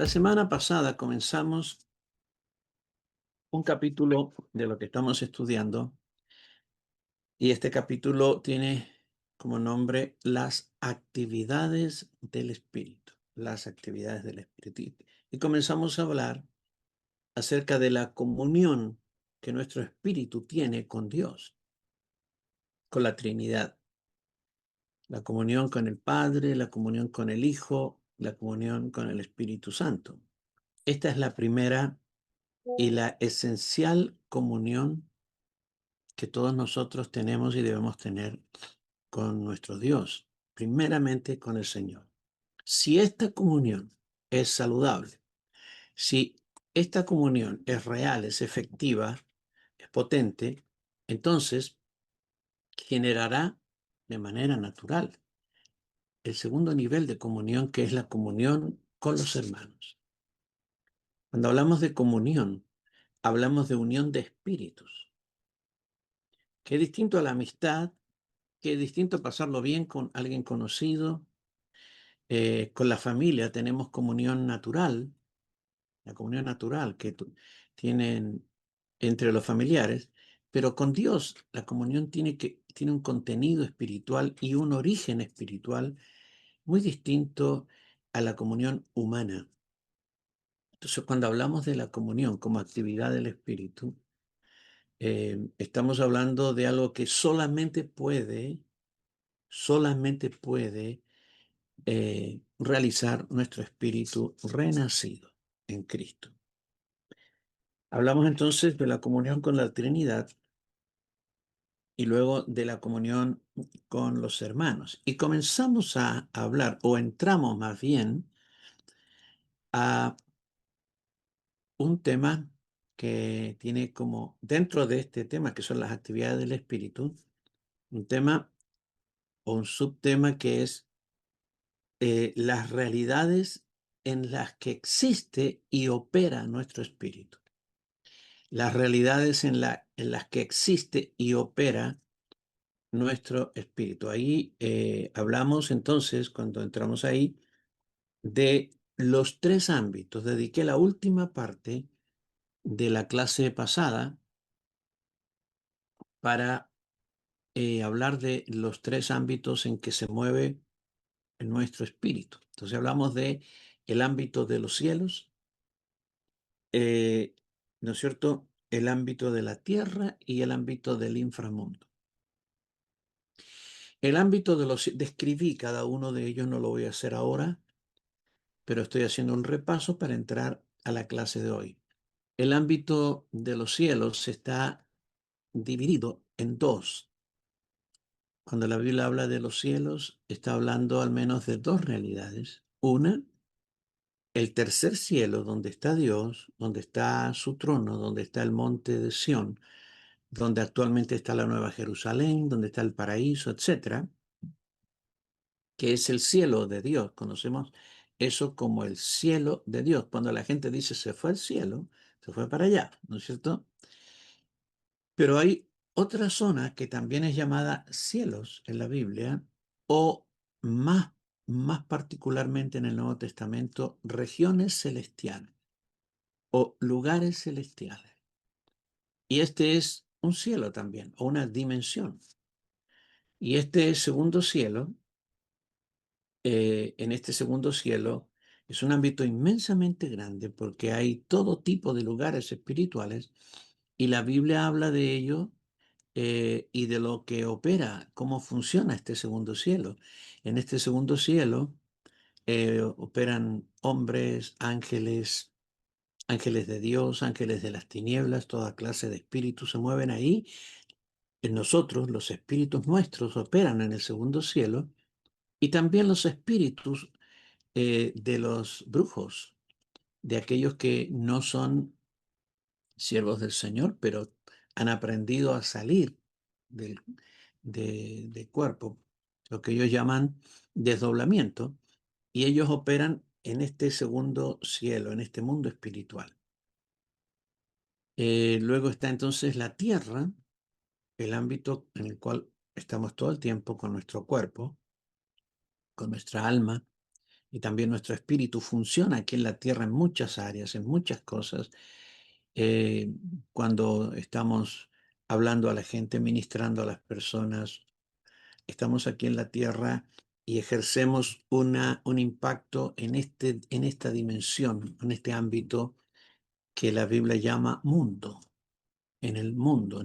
La semana pasada comenzamos un capítulo de lo que estamos estudiando y este capítulo tiene como nombre las actividades del Espíritu, las actividades del Espíritu. Y comenzamos a hablar acerca de la comunión que nuestro espíritu tiene con Dios, con la Trinidad, la comunión con el Padre, la comunión con el Hijo, la comunión con el Espíritu Santo. Esta es la primera y la esencial comunión que todos nosotros tenemos y debemos tener con nuestro Dios, primeramente con el Señor. Si esta comunión es saludable, si esta comunión es real, es efectiva, es potente, entonces generará de manera natural el segundo nivel de comunión, que es la comunión con los hermanos. Cuando hablamos de comunión, hablamos de unión de espíritus, que es distinto a la amistad, que es distinto a pasarlo bien con alguien conocido. Con la familia tenemos comunión natural, la comunión natural que tienen entre los familiares, pero con Dios la comunión tiene un contenido espiritual y un origen espiritual muy distinto a la comunión humana. Entonces, cuando hablamos de la comunión como actividad del Espíritu, estamos hablando de algo que solamente puede realizar nuestro espíritu renacido en Cristo. Hablamos entonces de la comunión con la Trinidad y luego de la comunión con los hermanos. Y comenzamos a hablar, o entramos más bien, a un tema que tiene como, dentro de este tema, que son las actividades del espíritu, un tema o un subtema que es las realidades en las que existe y opera nuestro espíritu. Las realidades en las que existe y opera nuestro espíritu. Ahí hablamos entonces, cuando entramos ahí, de los tres ámbitos. Dediqué la última parte de la clase pasada para hablar de los tres ámbitos en que se mueve nuestro espíritu. Entonces hablamos de el ámbito de los cielos, eh, ¿no es cierto? El ámbito de la tierra y el ámbito del inframundo. El ámbito de los... Describí cada uno de ellos, no lo voy a hacer ahora, pero estoy haciendo un repaso para entrar a la clase de hoy. El ámbito de los cielos está dividido en dos. Cuando la Biblia habla de los cielos, está hablando al menos de dos realidades. Una, el tercer cielo, donde está Dios, donde está su trono, donde está el monte de Sión, donde actualmente está la Nueva Jerusalén, donde está el paraíso, etcétera, que es el cielo de Dios. Conocemos eso como el cielo de Dios. Cuando la gente dice se fue al cielo, se fue para allá, ¿no es cierto? Pero hay otra zona que también es llamada cielos en la Biblia, o más particularmente en el Nuevo Testamento, regiones celestiales o lugares celestiales. Y este es un cielo también, o una dimensión. Y este segundo cielo, en este segundo cielo, es un ámbito inmensamente grande porque hay todo tipo de lugares espirituales y la Biblia habla de ello y de lo que opera, cómo funciona este segundo cielo. En este segundo cielo operan hombres, ángeles, ángeles de Dios, ángeles de las tinieblas, toda clase de espíritus se mueven ahí. En nosotros, los espíritus nuestros operan en el segundo cielo y también los espíritus de los brujos, de aquellos que no son siervos del Señor, pero han aprendido a salir del de cuerpo, lo que ellos llaman desdoblamiento, y ellos operan en este segundo cielo, en este mundo espiritual. Luego está entonces la tierra, el ámbito en el cual estamos todo el tiempo con nuestro cuerpo, con nuestra alma, y también nuestro espíritu funciona aquí en la tierra en muchas áreas, en muchas cosas. Eh, Cuando estamos hablando a la gente, ministrando a las personas, estamos aquí en la tierra y ejercemos un impacto en esta dimensión, en este ámbito que la Biblia llama mundo, en el mundo,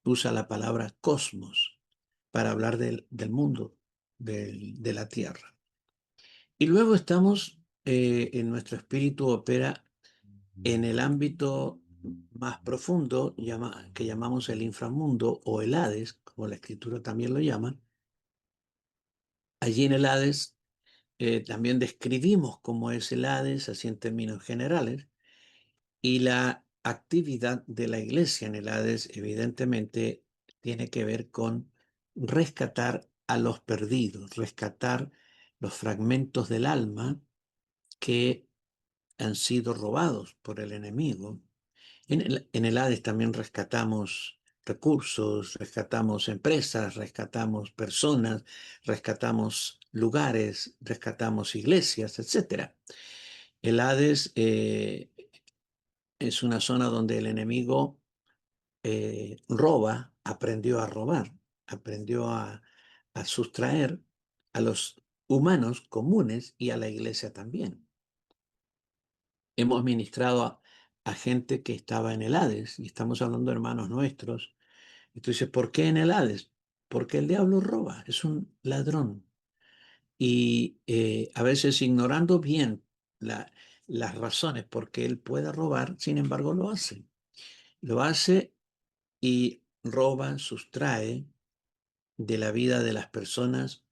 usa la palabra cosmos para hablar del mundo, de la tierra. Y luego estamos, en nuestro espíritu opera en el ámbito más profundo, que llamamos el inframundo o el Hades, como la escritura también lo llama. Allí en el Hades también describimos cómo es el Hades, así en términos generales, y la actividad de la iglesia en el Hades evidentemente tiene que ver con rescatar a los perdidos, rescatar los fragmentos del alma que han sido robados por el enemigo. En el Hades también rescatamos recursos, rescatamos empresas, rescatamos personas, rescatamos lugares, rescatamos iglesias, etcétera. El Hades es una zona donde el enemigo aprendió a robar, aprendió a sustraer a los humanos comunes y a la iglesia también. Hemos ministrado a gente que estaba en el Hades y estamos hablando de hermanos nuestros. Y tú dices, ¿por qué en el Hades? Porque el diablo roba, es un ladrón. Y a veces ignorando bien la- las razones por qué él puede robar, sin embargo lo hace. Lo hace y roba, sustrae de la vida de las personas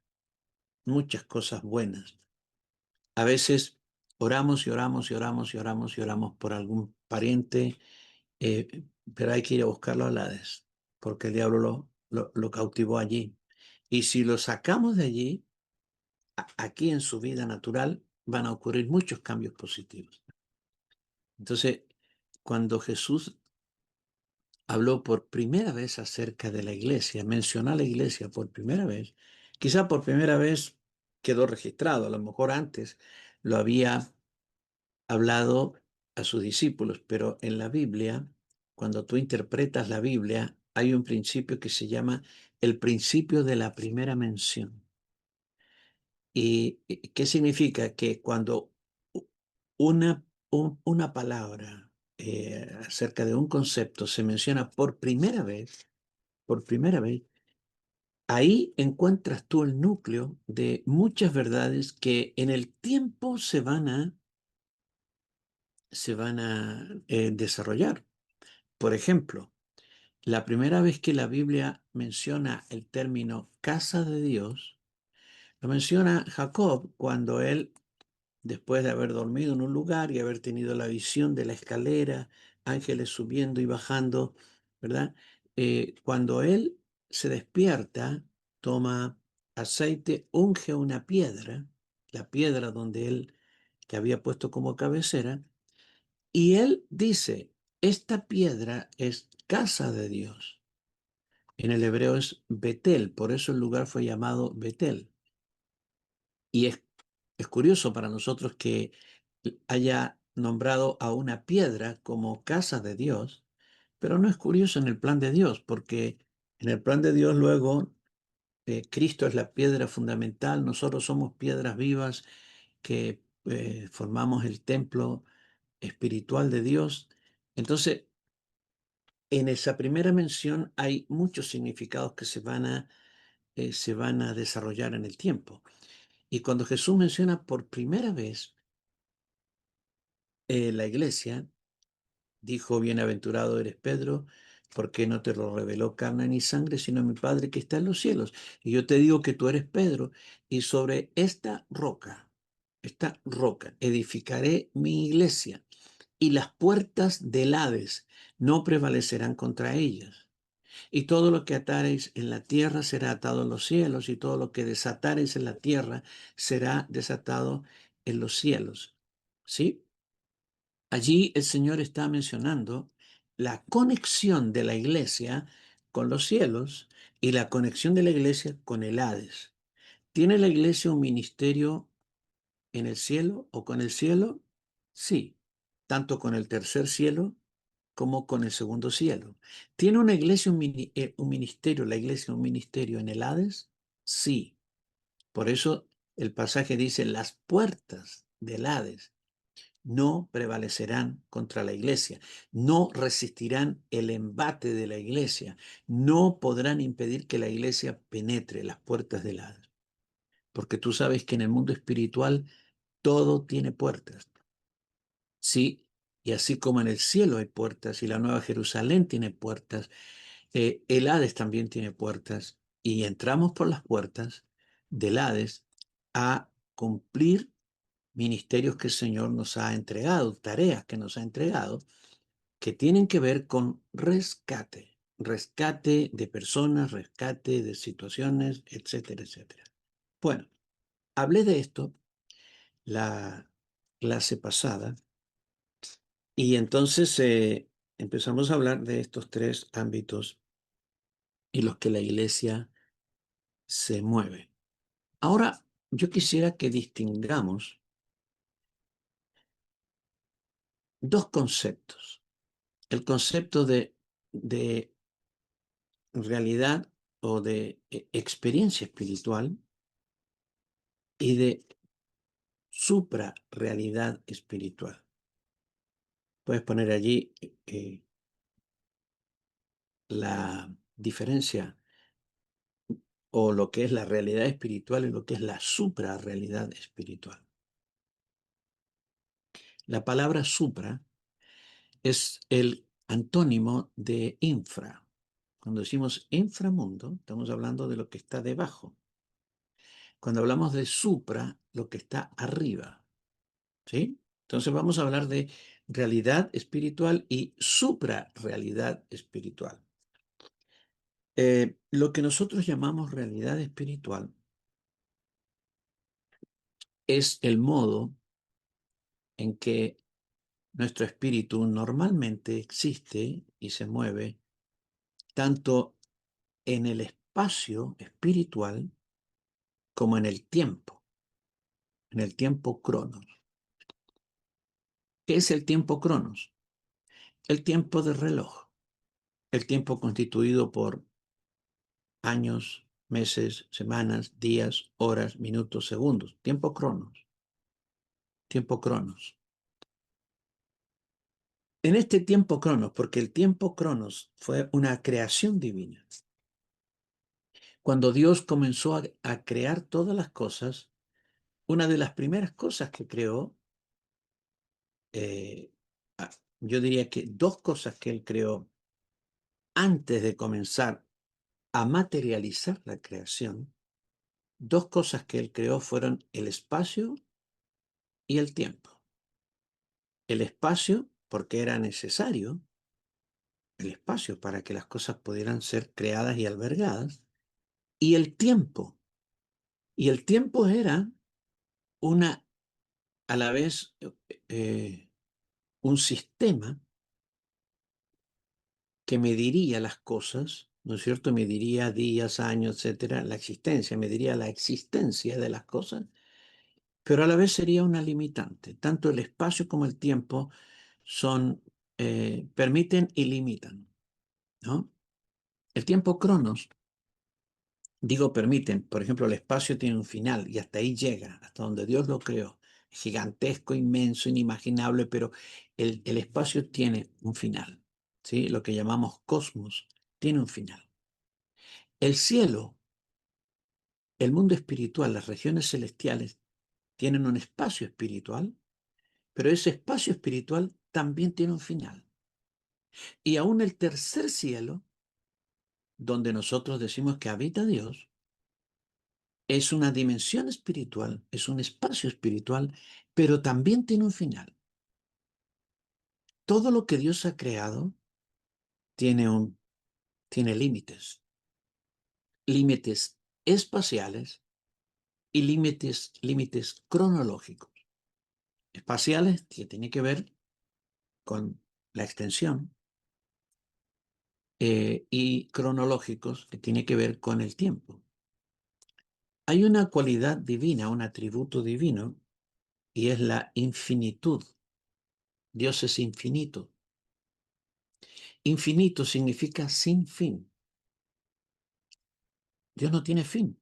muchas cosas buenas. A veces oramos y oramos y oramos y oramos y oramos por algún pariente, pero hay que ir a buscarlo a Hades, porque el diablo lo cautivó allí. Y si lo sacamos de allí, aquí en su vida natural van a ocurrir muchos cambios positivos. Entonces, cuando Jesús habló por primera vez acerca de la iglesia, mencionó a la iglesia por primera vez, quizá por primera vez quedó registrado, a lo mejor antes lo había hablado a sus discípulos, pero en la Biblia, cuando tú interpretas la Biblia, hay un principio que se llama el principio de la primera mención. ¿Y qué significa? Que cuando una palabra acerca de un concepto se menciona por primera vez, ahí encuentras tú el núcleo de muchas verdades que en el tiempo se van a desarrollar. Por ejemplo, la primera vez que la Biblia menciona el término casa de Dios, lo menciona Jacob cuando él, después de haber dormido en un lugar y haber tenido la visión de la escalera, ángeles subiendo y bajando, ¿verdad? Cuando él se despierta, toma aceite, unge una piedra, la piedra donde él que había puesto como cabecera, y él dice, esta piedra es casa de Dios. En el hebreo es Betel, por eso el lugar fue llamado Betel. Y es curioso para nosotros que haya nombrado a una piedra como casa de Dios, pero no es curioso en el plan de Dios, porque en el plan de Dios luego Cristo es la piedra fundamental, nosotros somos piedras vivas que formamos el templo espiritual de Dios. Entonces, en esa primera mención hay muchos significados que se van a desarrollar en el tiempo. Y cuando Jesús menciona por primera vez la iglesia, dijo, bienaventurado eres Pedro, porque no te lo reveló carne ni sangre, sino mi Padre que está en los cielos. Y yo te digo que tú eres Pedro, y sobre esta roca, edificaré mi iglesia, y las puertas del Hades no prevalecerán contra ellas. Y todo lo que atareis en la tierra será atado en los cielos, y todo lo que desatareis en la tierra será desatado en los cielos. ¿Sí? Allí el Señor está mencionando la conexión de la iglesia con los cielos y la conexión de la iglesia con el Hades. ¿Tiene la iglesia un ministerio en el cielo o con el cielo? Sí, tanto con el tercer cielo como con el segundo cielo. ¿Tiene una iglesia un ministerio, la iglesia un ministerio en el Hades? Sí. Por eso el pasaje dice, las puertas del Hades no prevalecerán contra la iglesia, no resistirán el embate de la iglesia, no podrán impedir que la iglesia penetre las puertas del Hades. Porque tú sabes que en el mundo espiritual todo tiene puertas. Sí, y así como en el cielo hay puertas y la Nueva Jerusalén tiene puertas, el Hades también tiene puertas y entramos por las puertas del Hades a cumplir ministerios que el Señor nos ha entregado, tareas que nos ha entregado, que tienen que ver con rescate, rescate de personas, rescate de situaciones, etcétera, etcétera. Bueno, hablé de esto la clase pasada y entonces empezamos a hablar de estos tres ámbitos en los que la iglesia se mueve. Ahora, yo quisiera que distingamos dos conceptos. El concepto de realidad o de experiencia espiritual y de suprarrealidad espiritual. Puedes poner allí la diferencia o lo que es la realidad espiritual y lo que es la suprarrealidad espiritual. La palabra supra es el antónimo de infra. Cuando decimos inframundo, estamos hablando de lo que está debajo. Cuando hablamos de supra, lo que está arriba. ¿Sí? Entonces vamos a hablar de realidad espiritual y suprarrealidad espiritual. Lo que nosotros llamamos realidad espiritual es el modo en que nuestro espíritu normalmente existe y se mueve tanto en el espacio espiritual como en el tiempo cronos. ¿Qué es el tiempo cronos? El tiempo del reloj, el tiempo constituido por años, meses, semanas, días, horas, minutos, segundos. Tiempo cronos. Tiempo cronos. En este tiempo cronos, porque el tiempo cronos fue una creación divina. Cuando Dios comenzó a crear todas las cosas, una de las primeras cosas que creó, eh, yo diría que dos cosas que él creó antes de comenzar a materializar la creación, dos cosas que él creó fueron el espacio y el tiempo. El espacio, porque era necesario el espacio para que las cosas pudieran ser creadas y albergadas, y el tiempo. Y el tiempo era una, a la vez, un sistema que mediría las cosas, ¿no es cierto? Mediría días, años, etcétera, la existencia, mediría la existencia de las cosas, pero a la vez sería una limitante. Tanto el espacio como el tiempo son, permiten y limitan, ¿no? El tiempo cronos, digo, permiten, por ejemplo, el espacio tiene un final y hasta ahí llega, hasta donde Dios lo creó. Gigantesco, inmenso, inimaginable, pero el espacio tiene un final, ¿sí? Lo que llamamos cosmos tiene un final. El cielo, el mundo espiritual, las regiones celestiales tienen un espacio espiritual, pero ese espacio espiritual también tiene un final. Y aún el tercer cielo, donde nosotros decimos que habita Dios, es una dimensión espiritual, es un espacio espiritual, pero también tiene un final. Todo lo que Dios ha creado tiene tiene límites, límites espaciales y límites cronológicos. Espaciales, que tiene que ver con la extensión, y cronológicos, que tiene que ver con el tiempo. Hay una cualidad divina, un atributo divino, y es la infinitud. Dios es infinito. Infinito significa sin fin. Dios no tiene fin.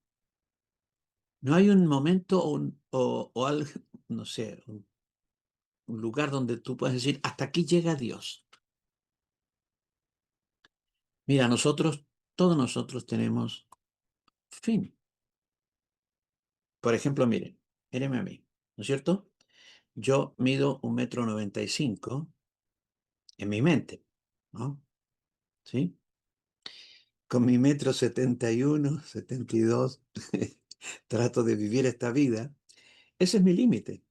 No hay un momento o algo, no sé, un lugar donde tú puedes decir, hasta aquí llega Dios. Mira, todos nosotros tenemos fin. Por ejemplo, miren, mírenme a mí, ¿no es cierto? Yo mido 1,95 m en mi mente, ¿no? ¿Sí? Con mi 1,71 m, 72, trato de vivir esta vida. Ese es mi límite.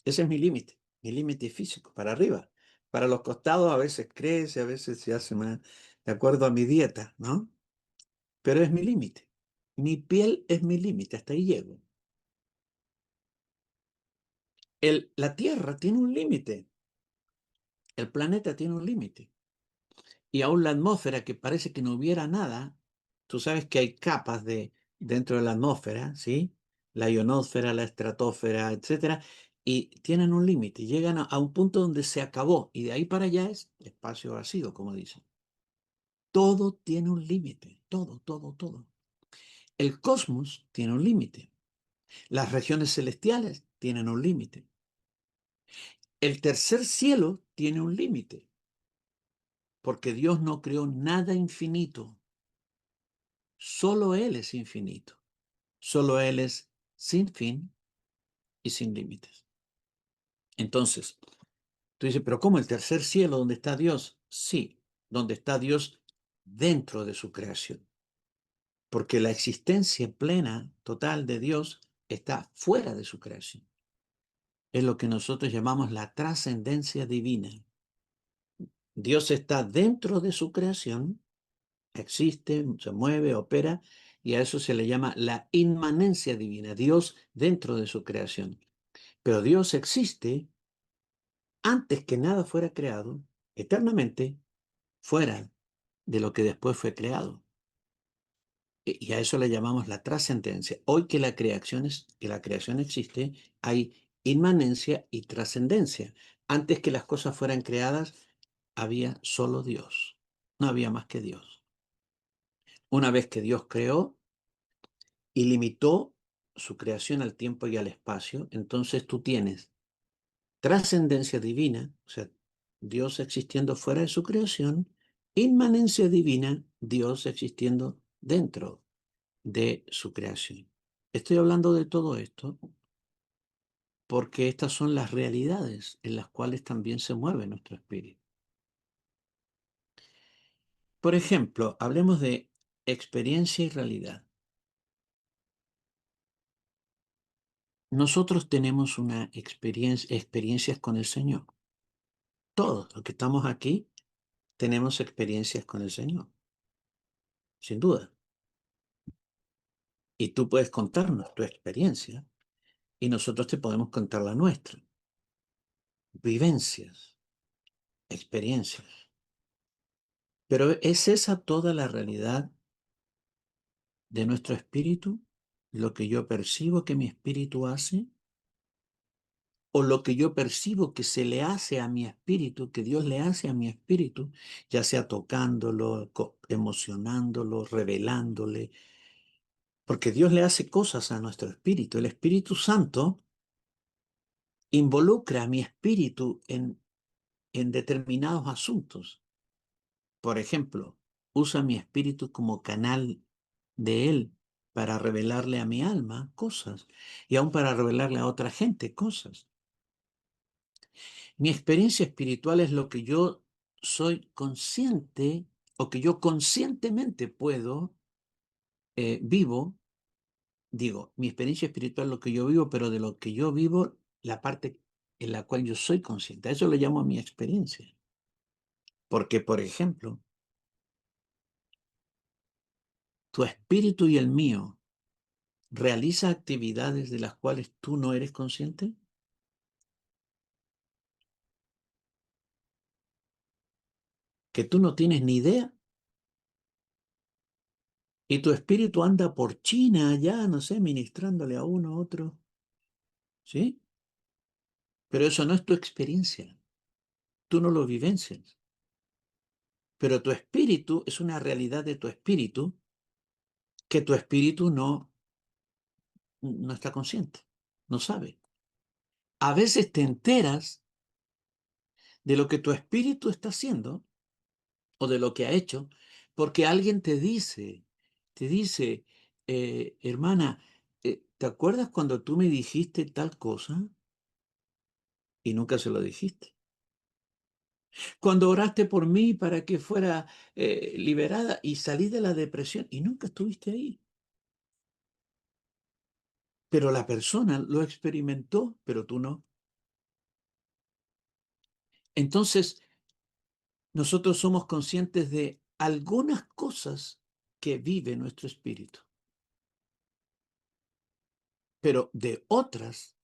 Ese es mi límite físico, para arriba. Para los costados a veces crece, a veces se hace más de acuerdo a mi dieta, ¿no? Pero es mi límite. Mi piel es mi límite, hasta ahí llego. La Tierra tiene un límite, el planeta tiene un límite. Y aún la atmósfera, que parece que no hubiera nada, tú sabes que hay capas dentro de la atmósfera, ¿sí? La ionosfera, la estratosfera, etcétera, y tienen un límite, llegan a un punto donde se acabó, y de ahí para allá es espacio vacío, como dicen. Todo tiene un límite, todo, todo, todo. El cosmos tiene un límite. Las regiones celestiales tienen un límite. El tercer cielo tiene un límite, porque Dios no creó nada infinito. Solo Él es infinito. Solo Él es sin fin y sin límites. Entonces, tú dices, pero ¿cómo el tercer cielo donde está Dios? Sí, donde está Dios dentro de su creación. Porque la existencia plena, total de Dios está fuera de su creación. Es lo que nosotros llamamos la trascendencia divina. Dios está dentro de su creación, existe, se mueve, opera, y a eso se le llama la inmanencia divina, Dios dentro de su creación. Pero Dios existe antes que nada fuera creado, eternamente, fuera de lo que después fue creado. Y a eso le llamamos la trascendencia. Hoy que la creación existe, hay inmanencia y trascendencia. Antes que las cosas fueran creadas, había solo Dios. No había más que Dios. Una vez que Dios creó y limitó su creación al tiempo y al espacio, entonces tú tienes trascendencia divina, o sea, Dios existiendo fuera de su creación, inmanencia divina, Dios existiendo dentro de su creación. Estoy hablando de todo esto porque estas son las realidades en las cuales también se mueve nuestro espíritu. Por ejemplo, hablemos de experiencia y realidad. Nosotros tenemos experiencias con el Señor. Todos los que estamos aquí tenemos experiencias con el Señor, sin duda. Y tú puedes contarnos tu experiencia y nosotros te podemos contar la nuestra. Vivencias, experiencias. Pero ¿es esa toda la realidad de nuestro espíritu? ¿Lo que yo percibo que mi espíritu hace? ¿O lo que yo percibo que se le hace a mi espíritu, que Dios le hace a mi espíritu, ya sea tocándolo, emocionándolo, revelándole? Porque Dios le hace cosas a nuestro espíritu. El Espíritu Santo involucra a mi espíritu en determinados asuntos. Por ejemplo, usa mi espíritu como canal de Él para revelarle a mi alma cosas y aún para revelarle a otra gente cosas. Mi experiencia espiritual es lo que yo soy consciente o que yo conscientemente puedo, vivo, digo, mi experiencia espiritual es lo que yo vivo, pero de lo que yo vivo, la parte en la cual yo soy consciente. A eso le llamo mi experiencia. Porque, por ejemplo, tu espíritu y el mío realiza actividades de las cuales tú no eres consciente, que tú no tienes ni idea, y tu espíritu anda por China allá, no sé, ministrándole a uno a otro, ¿sí? pero eso no es tu experiencia. Tú no lo vivencias. Pero tu espíritu es una realidad de tu espíritu que tu espíritu no está consciente, no sabe. A veces te enteras de lo que tu espíritu está haciendo o de lo que ha hecho, porque alguien te dice, hermana, ¿te acuerdas cuando tú me dijiste tal cosa? Y nunca se lo dijiste. Cuando oraste por mí para que fuera liberada y salí de la depresión y nunca estuviste ahí. Pero la persona lo experimentó, pero tú no. Entonces, nosotros somos conscientes de algunas cosas que vive nuestro espíritu, pero de otras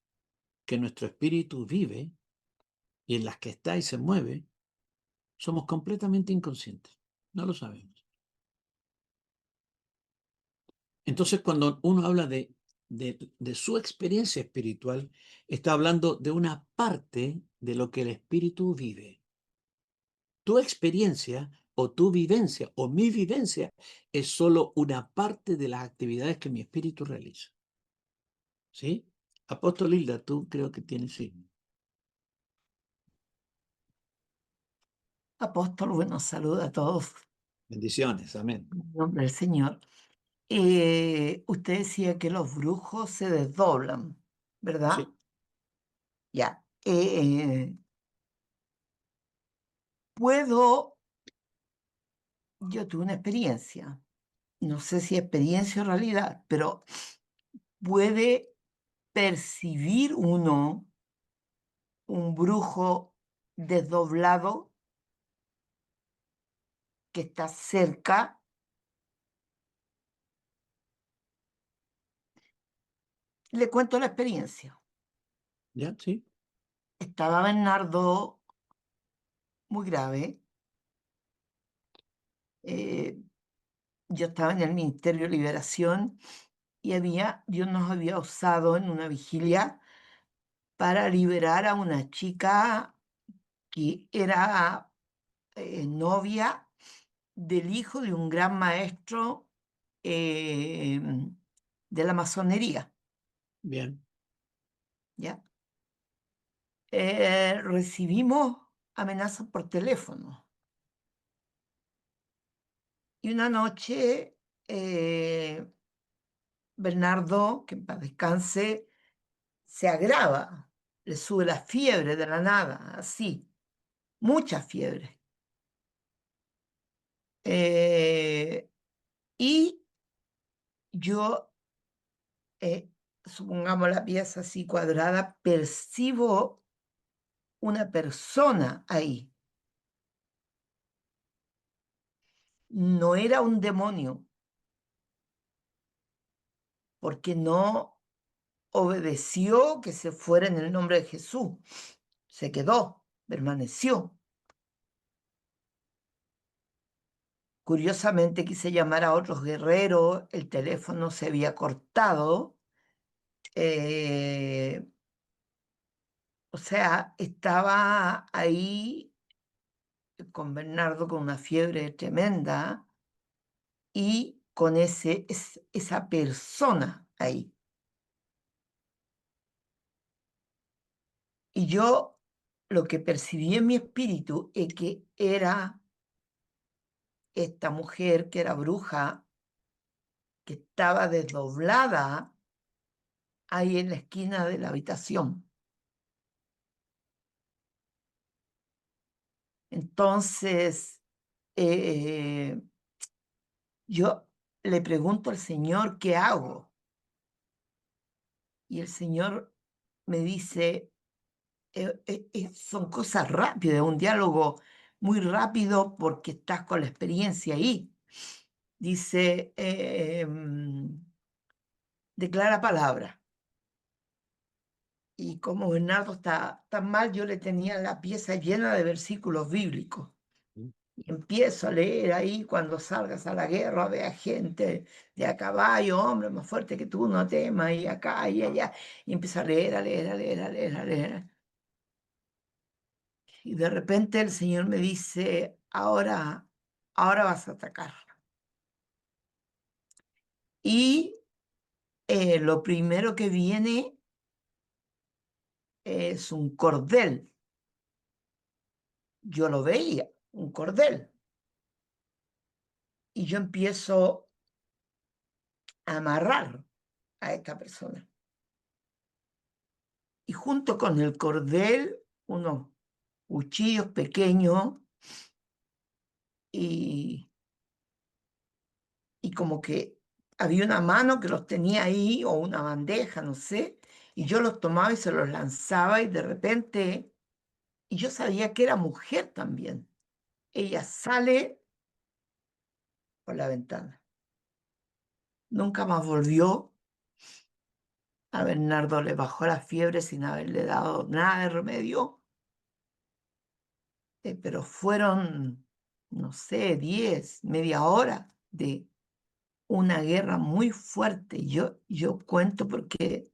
que nuestro espíritu vive y en las que está y se mueve, somos completamente inconscientes. No lo sabemos. Entonces, cuando uno habla de su experiencia espiritual, está hablando de una parte de lo que el espíritu vive. Tu experiencia o tu vivencia o mi vivencia es solo una parte de las actividades que mi espíritu realiza. ¿Sí? Apóstol Hilda, tú creo que tienes sí. Apóstol, bueno, saluda a todos. Bendiciones, amén. En nombre del Señor. Usted decía que los brujos se desdoblan, ¿verdad? Sí, Ya. Puedo, yo tuve una experiencia, no sé si experiencia o realidad, pero puede percibir uno un brujo desdoblado que está cerca. Le cuento la experiencia. ya, sí, Estaba Bernardo muy grave. eh, yo estaba en el Ministerio de Liberación y Dios nos había usado en una vigilia para liberar a una chica que era novia del hijo de un gran maestro eh, de la masonería, bien, ¿ya? Recibimos amenazas por teléfono y una noche Bernardo, que en paz descanse, se agrava, le sube la fiebre de la nada, así, mucha fiebre. Y yo, supongamos la pieza así cuadrada, percibo una persona ahí. No era un demonio, porque no obedeció que se fuera en el nombre de Jesús. Se quedó, permaneció. Curiosamente quise llamar a otros guerreros, el teléfono se había cortado. O sea, estaba ahí con Bernardo con una fiebre tremenda y con esa persona ahí. Y yo lo que percibí en mi espíritu es que era esta mujer que era bruja, que estaba desdoblada ahí en la esquina de la habitación. Entonces, eh, yo le pregunto al Señor, ¿qué hago? Y el Señor me dice, son cosas rápidas, un diálogo muy rápido porque estás con la experiencia ahí. Dice, declara palabra. Y como Bernardo está tan mal, yo le tenía la pieza llena de versículos bíblicos. Y empiezo a leer ahí, cuando salgas a la guerra, vea gente de a caballo, hombre más fuerte que tú, no temas, y acá y allá. Y empiezo a leer, a leer, a leer, a leer, a leer. Y de repente el Señor me dice, ahora vas a atacar. Y lo primero que viene es un cordel. Yo lo veía, un cordel. Y yo empiezo a amarrar a esta persona. Y junto con el cordel, unos cuchillos pequeños y, y como que había una mano que los tenía ahí o una bandeja, no sé, y yo los tomaba y se los lanzaba y de repente, y yo sabía que era mujer también. Ella sale por la ventana. Nunca más volvió. A Bernardo le bajó la fiebre sin haberle dado nada de remedio, pero fueron, no sé, 10, media hora de una guerra muy fuerte. Yo cuento porque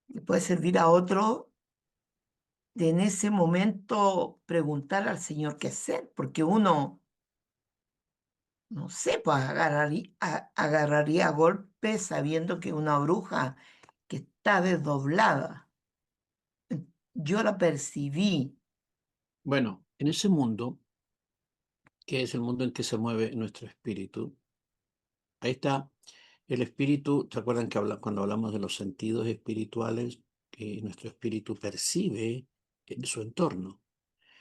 le puede servir a otro de en ese momento preguntar al Señor qué hacer, porque uno, no sé, pues agarraría a golpes sabiendo que una bruja que está desdoblada. Yo la percibí. Bueno, en ese mundo, que es el mundo en que se mueve nuestro espíritu, ahí está el espíritu. ¿Se acuerdan que cuando hablamos de los sentidos espirituales, que nuestro espíritu percibe su entorno?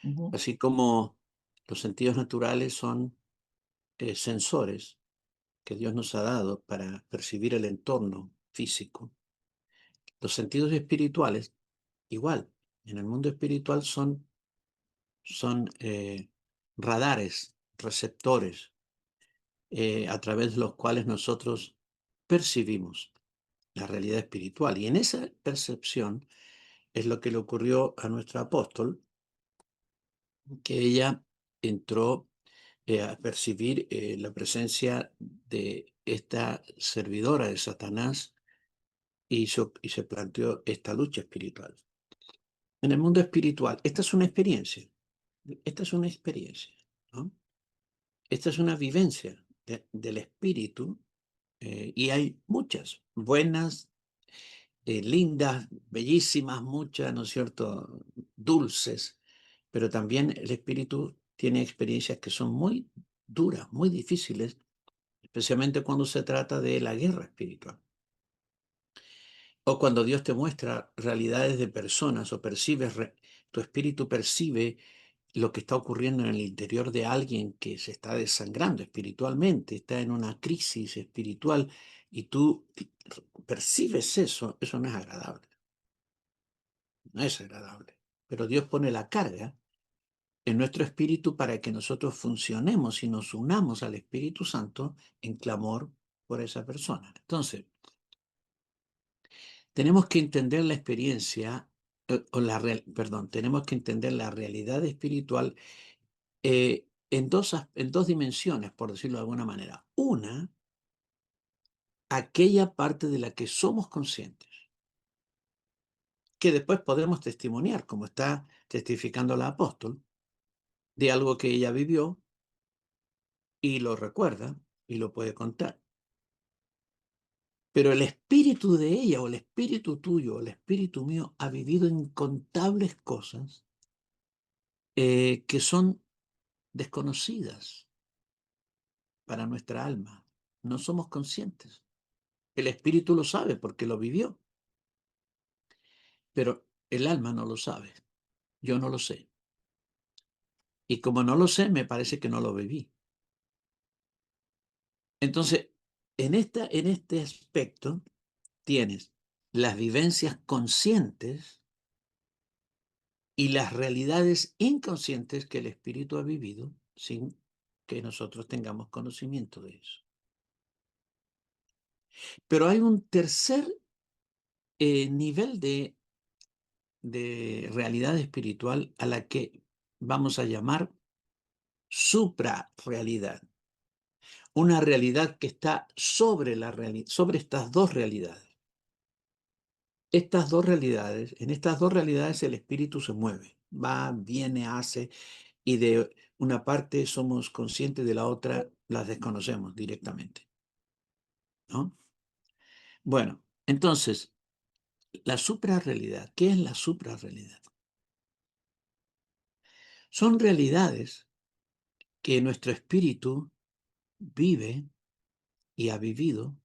Ujú, Así como los sentidos naturales son sensores que Dios nos ha dado para percibir el entorno físico. Los sentidos espirituales, igual, en el mundo espiritual son radares, receptores, a través de los cuales nosotros percibimos la realidad espiritual. Y en esa percepción es lo que le ocurrió a nuestro apóstol, que ella entró a percibir la presencia de esta servidora de Satanás y se planteó esta lucha espiritual. En el mundo espiritual, esta es una experiencia, esta es una experiencia, ¿no? Esta es una vivencia del espíritu, y hay muchas, buenas, lindas, bellísimas, muchas, ¿no es cierto?, dulces, pero también el espíritu tiene experiencias que son muy duras, muy difíciles, especialmente cuando se trata de la guerra espiritual. O cuando Dios te muestra realidades de personas o tu espíritu percibe lo que está ocurriendo en el interior de alguien que se está desangrando espiritualmente, está en una crisis espiritual y tú percibes eso, eso no es agradable, no es agradable. Pero Dios pone la carga en nuestro espíritu para que nosotros funcionemos y nos unamos al Espíritu Santo en clamor por esa persona. Entonces, tenemos que entender la experiencia, perdón, tenemos que entender la realidad espiritual en dos dimensiones, por decirlo de alguna manera. Una, aquella parte de la que somos conscientes, que después podemos testimoniar, como está testificando la apóstol, de algo que ella vivió y lo recuerda y lo puede contar. Pero el espíritu de ella o el espíritu tuyo o el espíritu mío ha vivido incontables cosas que son desconocidas para nuestra alma. No somos conscientes. El espíritu lo sabe porque lo vivió, pero el alma no lo sabe. Yo no lo sé. Y como no lo sé, me parece que no lo viví. Entonces, en este aspecto tienes las vivencias conscientes y las realidades inconscientes que el espíritu ha vivido sin que nosotros tengamos conocimiento de eso. Pero hay un tercer nivel de realidad espiritual a la que vamos a llamar suprarrealidad. Una realidad que está sobre sobre estas dos realidades. en estas dos realidades el espíritu se mueve, va, viene, hace, y de una parte somos conscientes, de la otra las desconocemos directamente, ¿no? Bueno, entonces, la suprarrealidad, ¿qué es la suprarrealidad? Son realidades que nuestro espíritu vive y ha vivido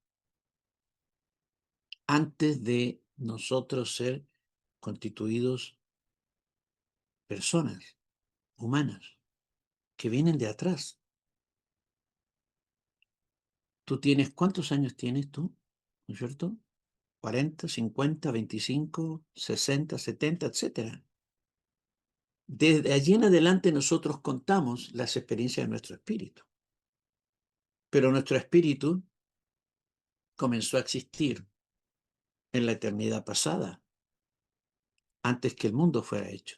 antes de nosotros ser constituidos personas humanas que vienen de atrás. Tú tienes, ¿cuántos años tienes tú? ¿No es cierto? 40, 50, 25, 60, 70, etcétera. Desde allí en adelante nosotros contamos las experiencias de nuestro espíritu. Pero nuestro espíritu comenzó a existir en la eternidad pasada, antes que el mundo fuera hecho.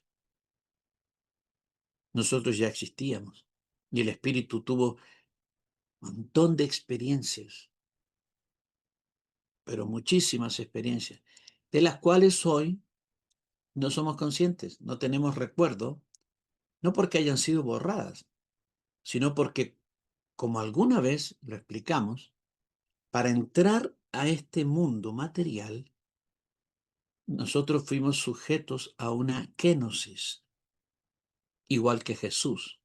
Nosotros ya existíamos y el espíritu tuvo un montón de experiencias, pero muchísimas experiencias, de las cuales hoy no somos conscientes, no tenemos recuerdo, no porque hayan sido borradas, sino porque, como alguna vez lo explicamos, para entrar a este mundo material, nosotros fuimos sujetos a una kénosis, igual que Jesús.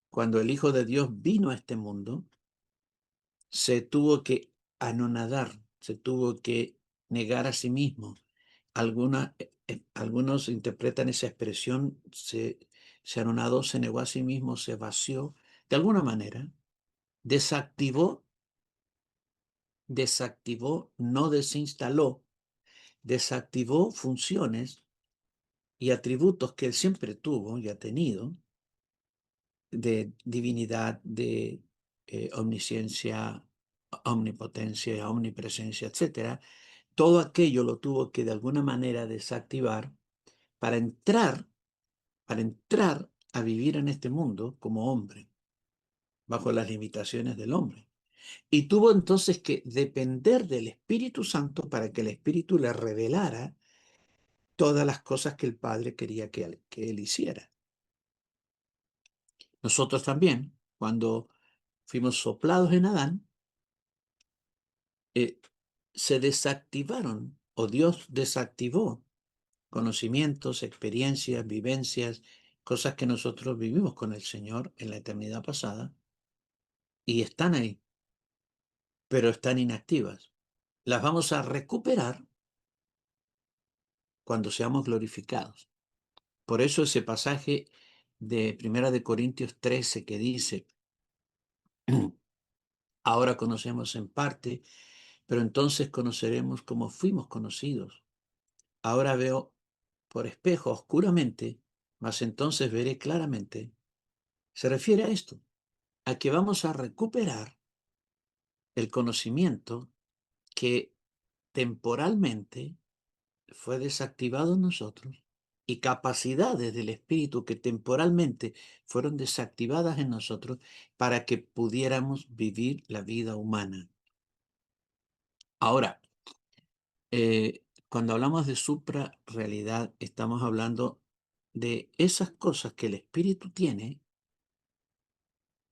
Cuando el Hijo de Dios vino a este mundo, se tuvo que anonadar, se tuvo que negar a sí mismo. Algunos interpretan esa expresión, se anonadó, se negó a sí mismo, se vació, de alguna manera, desactivó, no desinstaló, desactivó funciones y atributos que él siempre tuvo y ha tenido, de divinidad, de omnisciencia, omnipotencia, omnipresencia, etcétera. Todo aquello lo tuvo que de alguna manera desactivar para entrar, para entrar a vivir en este mundo como hombre, bajo las limitaciones del hombre. Y tuvo entonces que depender del Espíritu Santo para que el Espíritu le revelara todas las cosas que el Padre quería que él hiciera. Nosotros también, cuando fuimos soplados en Adán, eh, se desactivaron, o Dios desactivó conocimientos, experiencias, vivencias, cosas que nosotros vivimos con el Señor en la eternidad pasada, y están ahí, pero están inactivas. Las vamos a recuperar cuando seamos glorificados. Por eso ese pasaje de Primera de Corintios 13 que dice, ahora conocemos en parte, pero entonces conoceremos como fuimos conocidos. Ahora veo por espejo oscuramente, mas entonces veré claramente. Se refiere a esto, a que vamos a recuperar el conocimiento que temporalmente fue desactivado en nosotros y capacidades del espíritu que temporalmente fueron desactivadas en nosotros para que pudiéramos vivir la vida humana. Ahora, cuando hablamos de suprarrealidad, estamos hablando de esas cosas que el espíritu tiene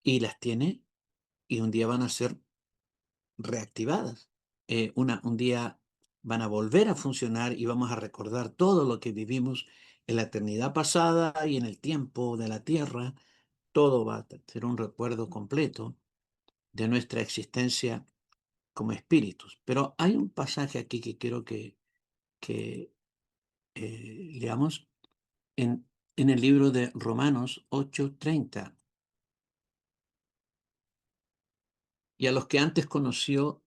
y las tiene y un día van a ser reactivadas. Un día van a volver a funcionar y vamos a recordar todo lo que vivimos en la eternidad pasada y en el tiempo de la tierra. Todo va a ser un recuerdo completo de nuestra existencia como espíritus. Pero hay un pasaje aquí que quiero que leamos en el libro de Romanos 8:30. Y a los que antes conoció,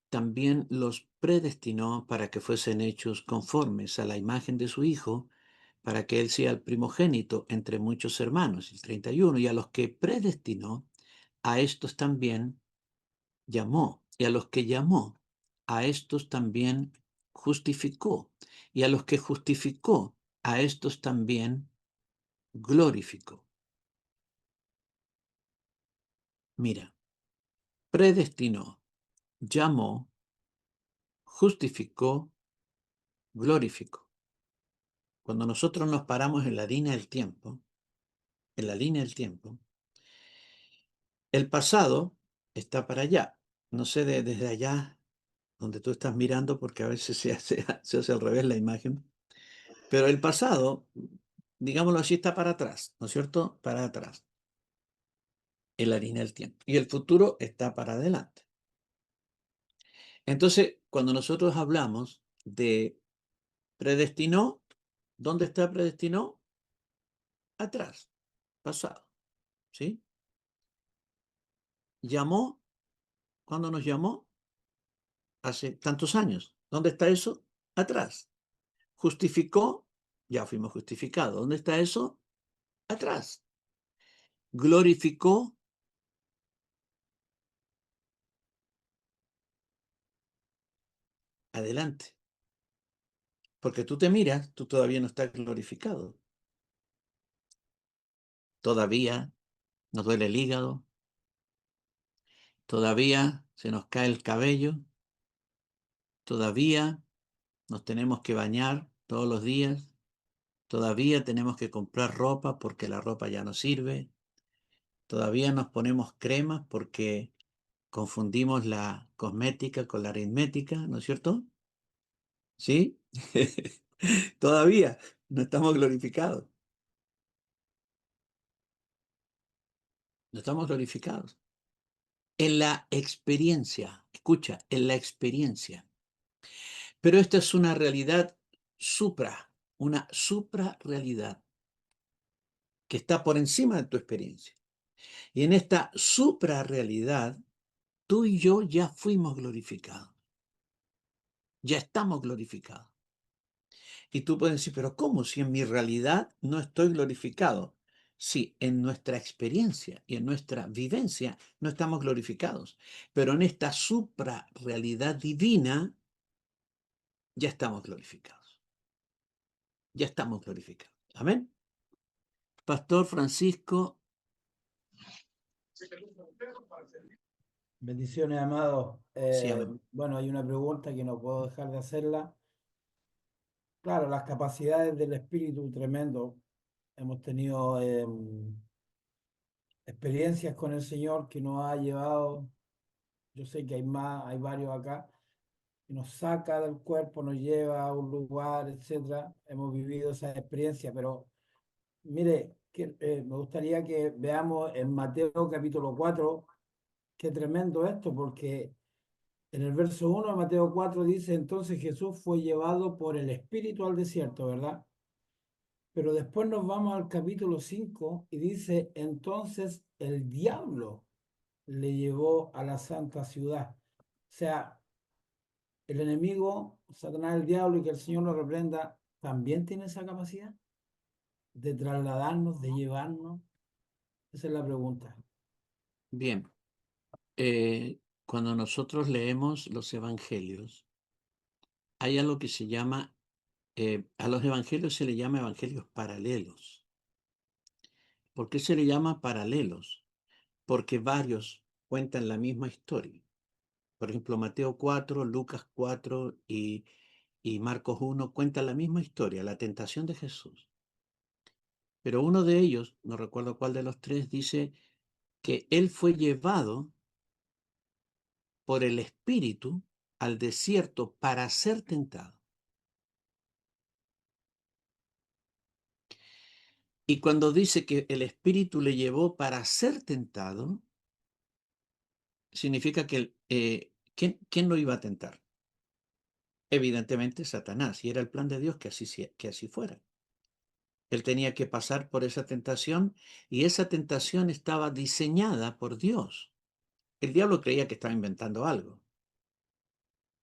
también los predestinó para que fuesen hechos conformes a la imagen de su Hijo, para que Él sea el primogénito entre muchos hermanos. El 31. Y a los que predestinó, a estos también llamó. Y a los que llamó, a estos también justificó. Y a los que justificó, a estos también glorificó. Mira, predestinó, llamó, justificó glorificó. Cuando nosotros nos paramos en la línea del tiempo, en la línea del tiempo, el pasado está para allá. No sé desde allá donde tú estás mirando, porque a veces se hace al revés la imagen, pero el pasado, digámoslo así, está para atrás, ¿no es cierto? Para atrás, en la línea del tiempo. Y el futuro está para adelante. Entonces, cuando nosotros hablamos de predestinó, ¿dónde está predestinó? Atrás, pasado, ¿sí? Llamó, ¿cuándo nos llamó? Hace tantos años. ¿Dónde está eso? Atrás. Justificó, ya fuimos justificados. ¿Dónde está eso? Atrás. Glorificó, adelante. Porque tú te miras, tú todavía no estás glorificado. Todavía nos duele el hígado, todavía se nos cae el cabello, todavía nos tenemos que bañar todos los días, todavía tenemos que comprar ropa porque la ropa ya no sirve, todavía nos ponemos cremas porque confundimos la cosmética con la aritmética, ¿no es cierto? ¿Sí? Todavía no estamos glorificados, no estamos glorificados. En la experiencia, escucha, en la experiencia. Pero esta es una realidad una suprarrealidad que está por encima de tu experiencia. Y en esta suprarrealidad, tú y yo ya fuimos glorificados, ya estamos glorificados. Y tú puedes decir, pero ¿cómo si en mi realidad no estoy glorificado? Sí, en nuestra experiencia y en nuestra vivencia no estamos glorificados, pero en esta suprarrealidad divina ya estamos glorificados, ya estamos glorificados. Amén. Pastor Francisco, Bendiciones, amado. sí, amén. Bueno, hay una pregunta que no puedo dejar de hacerla. Claro, las capacidades del espíritu tremendo. Hemos tenido experiencias con el Señor que nos ha llevado, yo sé que hay más, hay varios acá, que nos saca del cuerpo, nos lleva a un lugar, etcétera. Hemos vivido esa experiencia, pero mire, me gustaría que veamos en Mateo capítulo 4, qué tremendo esto, porque en el verso 1 de Mateo 4 dice, entonces Jesús fue llevado por el Espíritu al desierto, ¿verdad? Pero después nos vamos al capítulo 5 y dice, entonces el diablo le llevó a la santa ciudad. O sea, el enemigo, Satanás, el diablo, y que el Señor lo reprenda, también tiene esa capacidad de trasladarnos, de llevarnos. Esa es la pregunta. Bien, cuando nosotros leemos los evangelios, hay algo que se llama, a los evangelios se le llama evangelios paralelos. ¿Por qué se le llama paralelos? Porque varios cuentan la misma historia. Por ejemplo, Mateo 4, Lucas 4 y Marcos 1 cuentan la misma historia, la tentación de Jesús. Pero uno de ellos, no recuerdo cuál de los tres, dice que él fue llevado por el Espíritu al desierto para ser tentado. Y cuando dice que el Espíritu le llevó para ser tentado, significa que ¿quién lo iba a tentar? Evidentemente Satanás, y era el plan de Dios que así fuera. Él tenía que pasar por esa tentación y esa tentación estaba diseñada por Dios. El diablo creía que estaba inventando algo.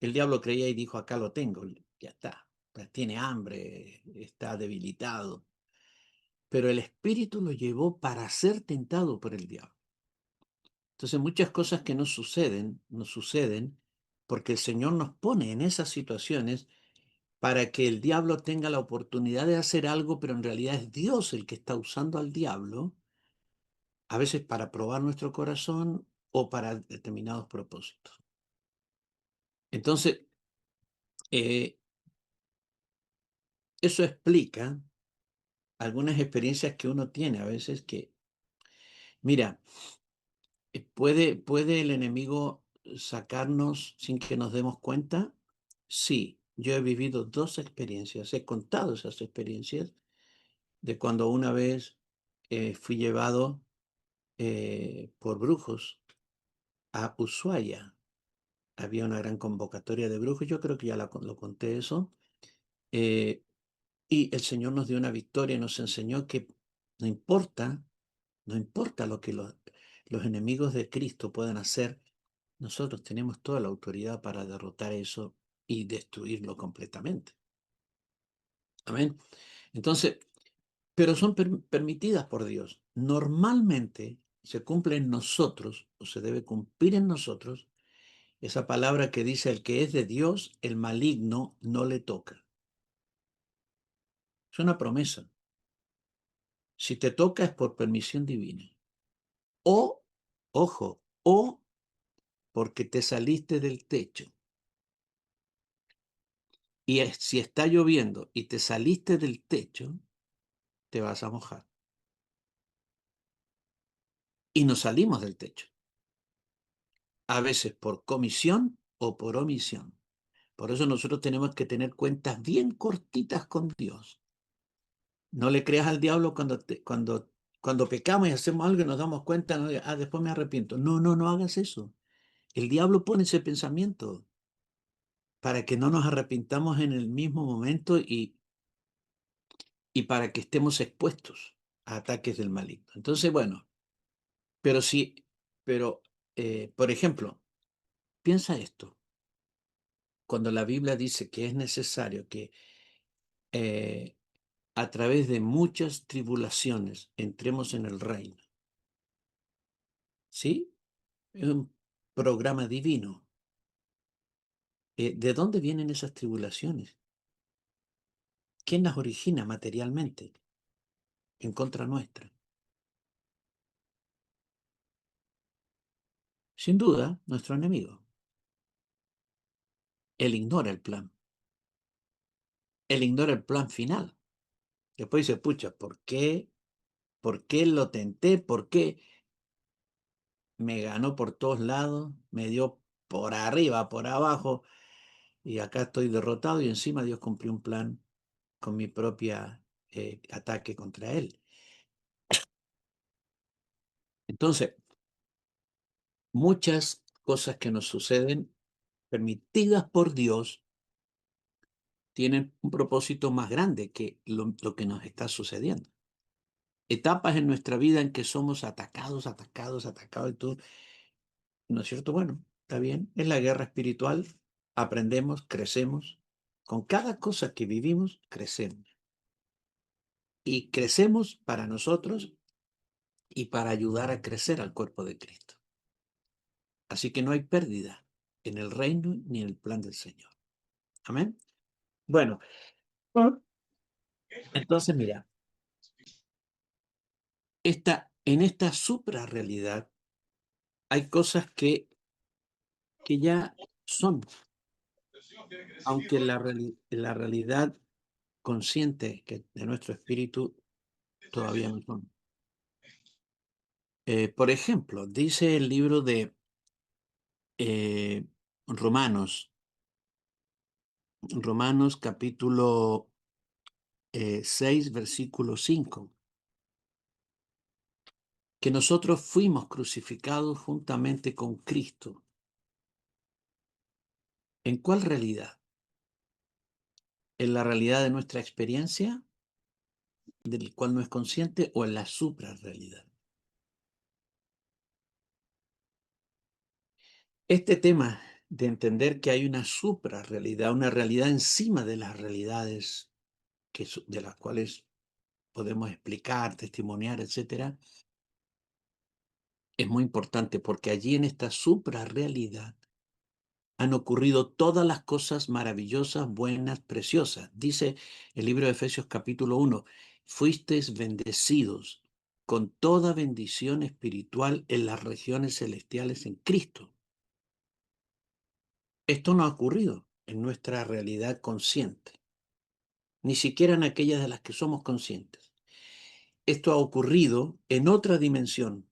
El diablo creía y dijo, acá lo tengo, ya está. Tiene hambre, está debilitado. Pero el Espíritu lo llevó para ser tentado por el diablo. Entonces muchas cosas que nos suceden porque el Señor nos pone en esas situaciones para que el diablo tenga la oportunidad de hacer algo, pero en realidad es Dios el que está usando al diablo, a veces para probar nuestro corazón o para determinados propósitos. Entonces, eh, eso explica algunas experiencias que uno tiene a veces que, mira, ¿puede el enemigo sacarnos sin que nos demos cuenta? Sí, yo he vivido 2 experiencias, he contado esas experiencias de cuando una vez fui llevado por brujos a Ushuaia. Había una gran convocatoria de brujos, yo creo que ya lo conté eso, eh, y el Señor nos dio una victoria y nos enseñó que no importa, no importa lo que los enemigos de Cristo puedan hacer, nosotros tenemos toda la autoridad para derrotar eso y destruirlo completamente. Amén. Entonces, pero son permitidas por Dios. Normalmente se cumple en nosotros, o se debe cumplir en nosotros, esa palabra que dice: el que es de Dios, el maligno no le toca. Es una promesa. Si te toca es por permisión divina. O, ojo, o porque te saliste del techo. Y si está lloviendo y te saliste del techo, te vas a mojar. Y nos salimos del techo. A veces por comisión o por omisión. Por eso nosotros tenemos que tener cuentas bien cortitas con Dios. No le creas al diablo cuando pecamos y hacemos algo y nos damos cuenta, ¿no? Después me arrepiento. No, no, no hagas eso. El diablo pone ese pensamiento para que no nos arrepintamos en el mismo momento y para que estemos expuestos a ataques del maligno. Entonces, bueno, pero sí, pero, por ejemplo, piensa esto. Cuando la Biblia dice que es necesario que eh, a través de muchas tribulaciones entremos en el reino, ¿sí? Es un programa divino. ¿De dónde vienen esas tribulaciones? ¿Quién las origina materialmente en contra nuestra? Sin duda, nuestro enemigo. Él ignora el plan. Él ignora el plan final. Después dice: pucha, ¿por qué? ¿Por qué lo tenté? ¿Por qué me ganó por todos lados? Me dio por arriba, por abajo, y acá estoy derrotado y encima Dios cumplió un plan con mi propia ataque contra él. Entonces, muchas cosas que nos suceden permitidas por Dios tienen un propósito más grande que lo que nos está sucediendo. Etapas en nuestra vida en que somos atacados, y todo, ¿no es cierto? Bueno, está bien, es la guerra espiritual, aprendemos, crecemos. Con cada cosa que vivimos, crecemos. Y crecemos para nosotros y para ayudar a crecer al cuerpo de Cristo. Así que no hay pérdida en el reino ni en el plan del Señor. Amén. Bueno, entonces mira, en esta suprarrealidad hay cosas que ya son, aunque la realidad consciente de nuestro espíritu todavía no son. Por ejemplo, dice el libro de Romanos, Romanos capítulo 6, versículo 5, que nosotros fuimos crucificados juntamente con Cristo. ¿En cuál realidad? ¿En la realidad de nuestra experiencia, del cual no es consciente, o en la suprarrealidad? Este tema de entender que hay una suprarrealidad, una realidad encima de las realidades de las cuales podemos explicar, testimoniar, etcétera, es muy importante porque allí en esta suprarrealidad han ocurrido todas las cosas maravillosas, buenas, preciosas. Dice el libro de Efesios capítulo 1, fuisteis bendecidos con toda bendición espiritual en las regiones celestiales en Cristo. Esto no ha ocurrido en nuestra realidad consciente. ni siquiera en aquellas de las que somos conscientes. Esto ha ocurrido en otra dimensión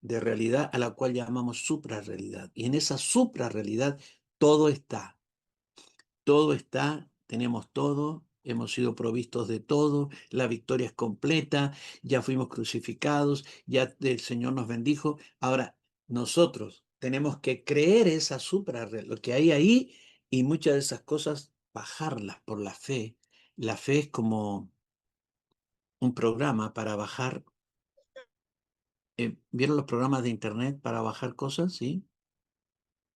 de realidad a la cual llamamos suprarrealidad. Y en esa suprarrealidad todo está. Todo está, tenemos todo, hemos sido provistos de todo, la victoria es completa, ya fuimos crucificados, ya el Señor nos bendijo. Ahora, nosotros tenemos que creer esa suprarrealidad, lo que hay ahí, y muchas de esas cosas bajarlas por la fe. La fe es como un programa para bajar. ¿Vieron los programas de internet para bajar cosas? Sí.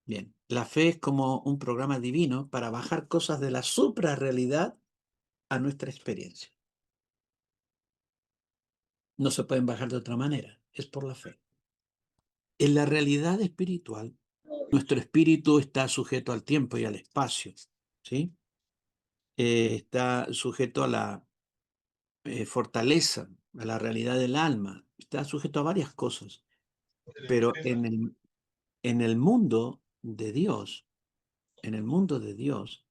Bien. La fe es como un programa divino para bajar cosas de la suprarrealidad a nuestra experiencia. No se pueden bajar de otra manera. Es por la fe. En la realidad espiritual, nuestro espíritu está sujeto al tiempo y al espacio. ¿Sí? Está sujeto a la fortaleza, a la realidad del alma. Está sujeto a varias cosas. Pero en el mundo de Dios, en el mundo de Dios,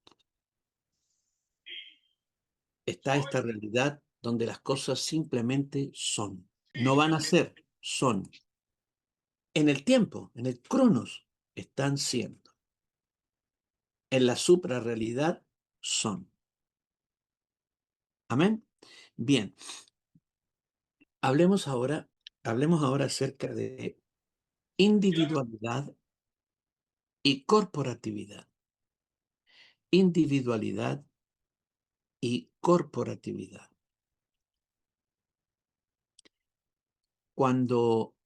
está esta realidad donde las cosas simplemente son. No van a ser, son. En el tiempo, en el cronos, están siendo. En la suprarrealidad son. Amén. Bien, hablemos ahora acerca de individualidad y corporatividad. Individualidad y corporatividad. Cuando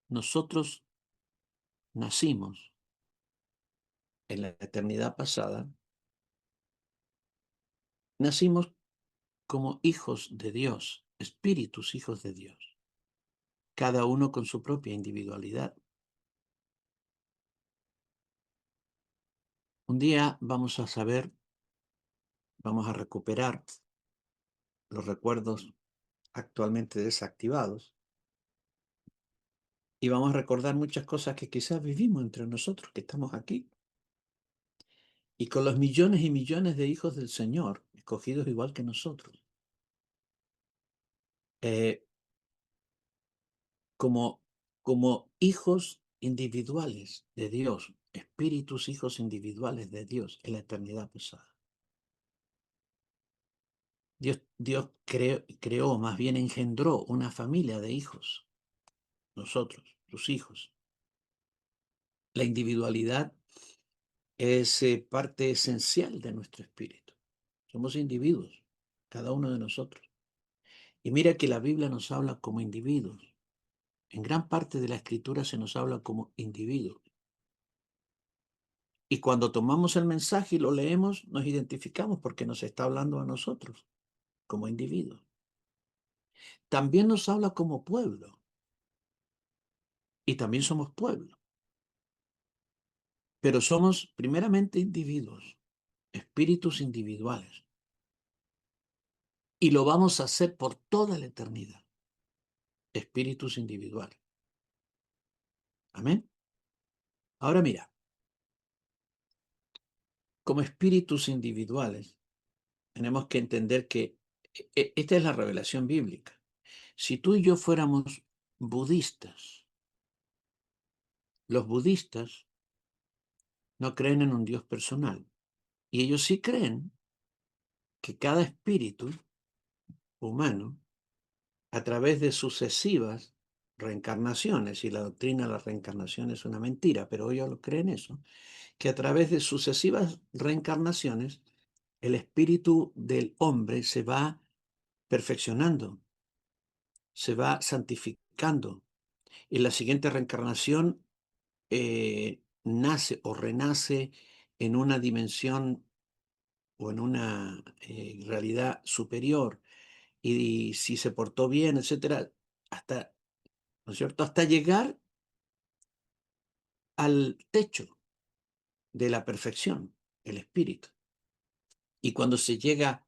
nosotros nacimos en la eternidad pasada, nacimos como hijos de Dios, espíritus hijos de Dios, cada uno con su propia individualidad. Un día vamos a recuperar los recuerdos actualmente desactivados y vamos a recordar muchas cosas que quizás vivimos entre nosotros, que estamos aquí. Y con los millones y millones de hijos del Señor, escogidos igual que nosotros, eh, como, como hijos individuales de Dios, espíritus hijos individuales de Dios en la eternidad pasada. Dios creó, más bien engendró una familia de hijos, nosotros, sus hijos. La individualidad es parte esencial de nuestro espíritu. Somos individuos, cada uno de nosotros. Y mira que la Biblia nos habla como individuos. En gran parte de la Escritura se nos habla como individuos. Y cuando tomamos el mensaje y lo leemos, nos identificamos porque nos está hablando a nosotros como individuos. También nos habla como pueblo. Y también somos pueblo. Pero somos primeramente individuos, espíritus individuales. Y lo vamos a hacer por toda la eternidad. Espíritus individuales. Amén. Ahora mira, como espíritus individuales, tenemos que entender que esta es la revelación bíblica. Si tú y yo fuéramos budistas, los budistas no creen en un Dios personal. Y ellos sí creen que cada espíritu humano, a través de sucesivas reencarnaciones, y la doctrina de la reencarnación es una mentira, pero ellos lo creen eso, que a través de sucesivas reencarnaciones, el espíritu del hombre se va perfeccionando, se va santificando. Y la siguiente reencarnación nace o renace en una dimensión o en una realidad superior. Y si se portó bien, etcétera, hasta, ¿no es cierto?, hasta llegar al techo de la perfección, el espíritu. Y cuando se llega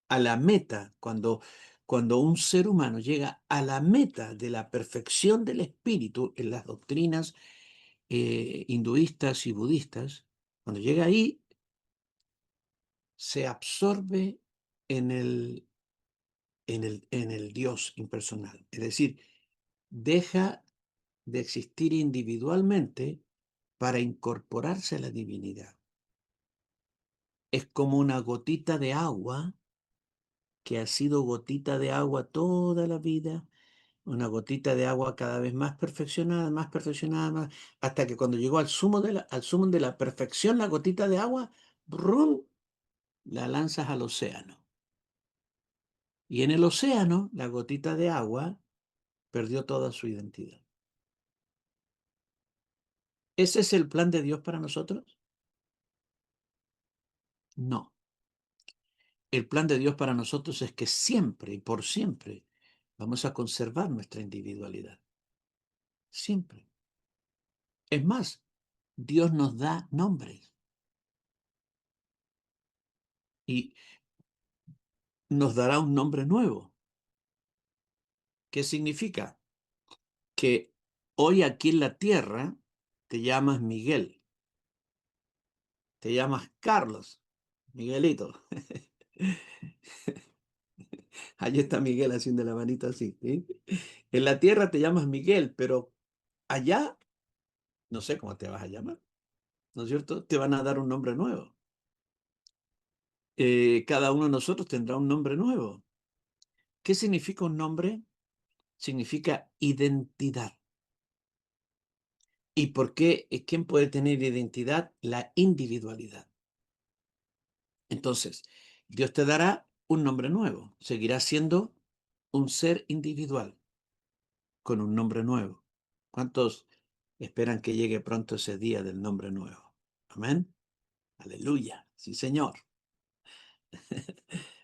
a la meta, cuando un ser humano llega a la meta de la perfección del espíritu en las doctrinas hinduistas y budistas, cuando llega ahí, se absorbe en el Dios impersonal. Es decir, deja de existir individualmente para incorporarse a la divinidad. Es como una gotita de agua que ha sido gotita de agua toda la vida, una gotita de agua cada vez más perfeccionada, hasta que cuando llegó al sumo de la perfección, la gotita de agua, ¡brum!, la lanzas al océano. Y en el océano, la gotita de agua perdió toda su identidad. ¿Ese es el plan de Dios para nosotros? No. El plan de Dios para nosotros es que siempre y por siempre vamos a conservar nuestra individualidad. Siempre. Es más, Dios nos da nombres y nos dará un nombre nuevo. ¿Qué significa? Que hoy aquí en la tierra te llamas Miguel, te llamas Carlos, Miguelito. Allí está Miguel haciendo la manita así, ¿sí? En la tierra te llamas Miguel, pero allá no sé cómo te vas a llamar, ¿no es cierto? Te van a dar un nombre nuevo. Cada uno de nosotros tendrá un nombre nuevo. ¿Qué significa un nombre? Significa identidad. ¿Y por qué? ¿Quién puede tener identidad? La individualidad. Entonces, Dios te dará un nombre nuevo. Seguirás siendo un ser individual con un nombre nuevo. ¿Cuántos esperan que llegue pronto ese día del nombre nuevo? Amén. Aleluya. Sí, Señor.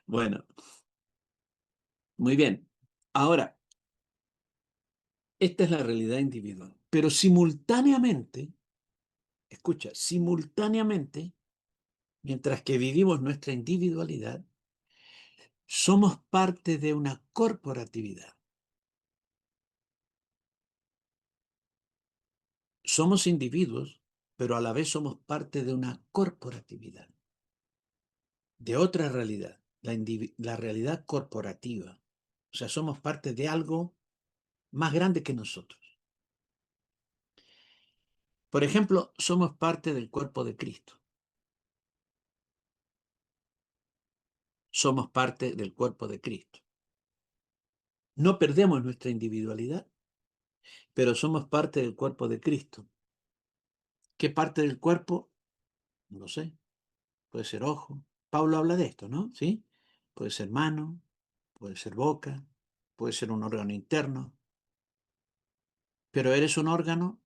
Bueno, muy bien. Ahora, esta es la realidad individual. Pero simultáneamente, escucha, simultáneamente, mientras que vivimos nuestra individualidad, somos parte de una corporatividad. Somos individuos, pero a la vez somos parte de una corporatividad, de otra realidad, la realidad corporativa. O sea, somos parte de algo más grande que nosotros. Por ejemplo, somos parte del cuerpo de Cristo. Somos parte del cuerpo de Cristo. No perdemos nuestra individualidad, pero somos parte del cuerpo de Cristo. ¿Qué parte del cuerpo? No lo sé. Puede ser ojo. Pablo habla de esto, ¿no? ¿Sí? Puede ser mano, puede ser boca, puede ser un órgano interno, pero eres un órgano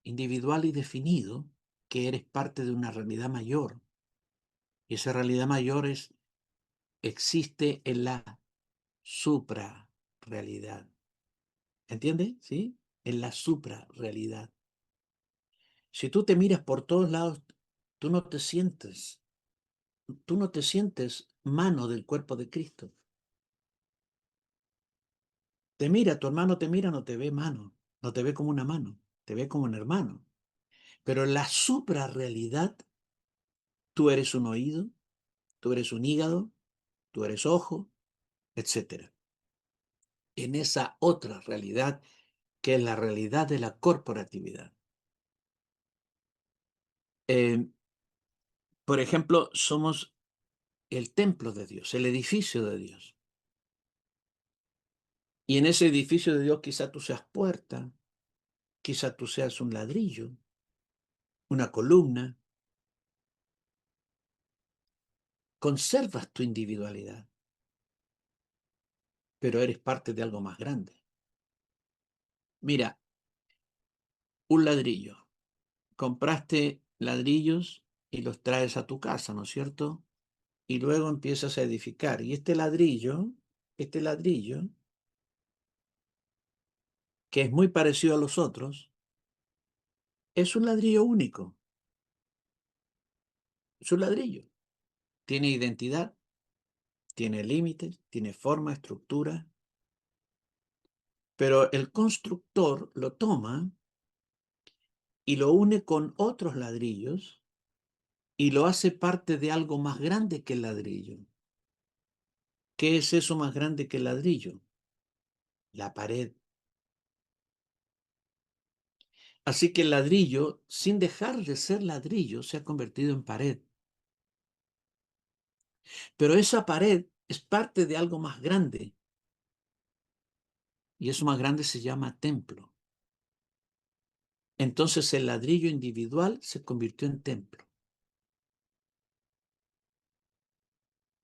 individual y definido que eres parte de una realidad mayor. Y esa realidad mayor existe en la suprarrealidad. ¿Entiendes? ¿Sí? En la suprarrealidad. Si tú te miras por todos lados, tú no te sientes, tú no te sientes mano del cuerpo de Cristo. Te mira, tu hermano te mira, no te ve mano, no te ve como una mano, te ve como un hermano. Pero en la suprarrealidad, tú eres un oído, tú eres un hígado, tú eres ojo, etcétera. En esa otra realidad, que es la realidad de la corporatividad. Eh, por ejemplo, somos el templo de Dios, el edificio de Dios. Y en ese edificio de Dios quizá tú seas puerta, quizá tú seas un ladrillo, una columna. Conservas tu individualidad, pero eres parte de algo más grande. Mira, un ladrillo. Compraste ladrillos y los traes a tu casa, ¿no es cierto? Y luego empiezas a edificar. Y este ladrillo, que es muy parecido a los otros, es un ladrillo único. Es un ladrillo. Tiene identidad, tiene límites, tiene forma, estructura. Pero el constructor lo toma y lo une con otros ladrillos y lo hace parte de algo más grande que el ladrillo. ¿Qué es eso más grande que el ladrillo? La pared. Así que el ladrillo, sin dejar de ser ladrillo, se ha convertido en pared. Pero esa pared es parte de algo más grande. Y eso más grande se llama templo. Entonces el ladrillo individual se convirtió en templo.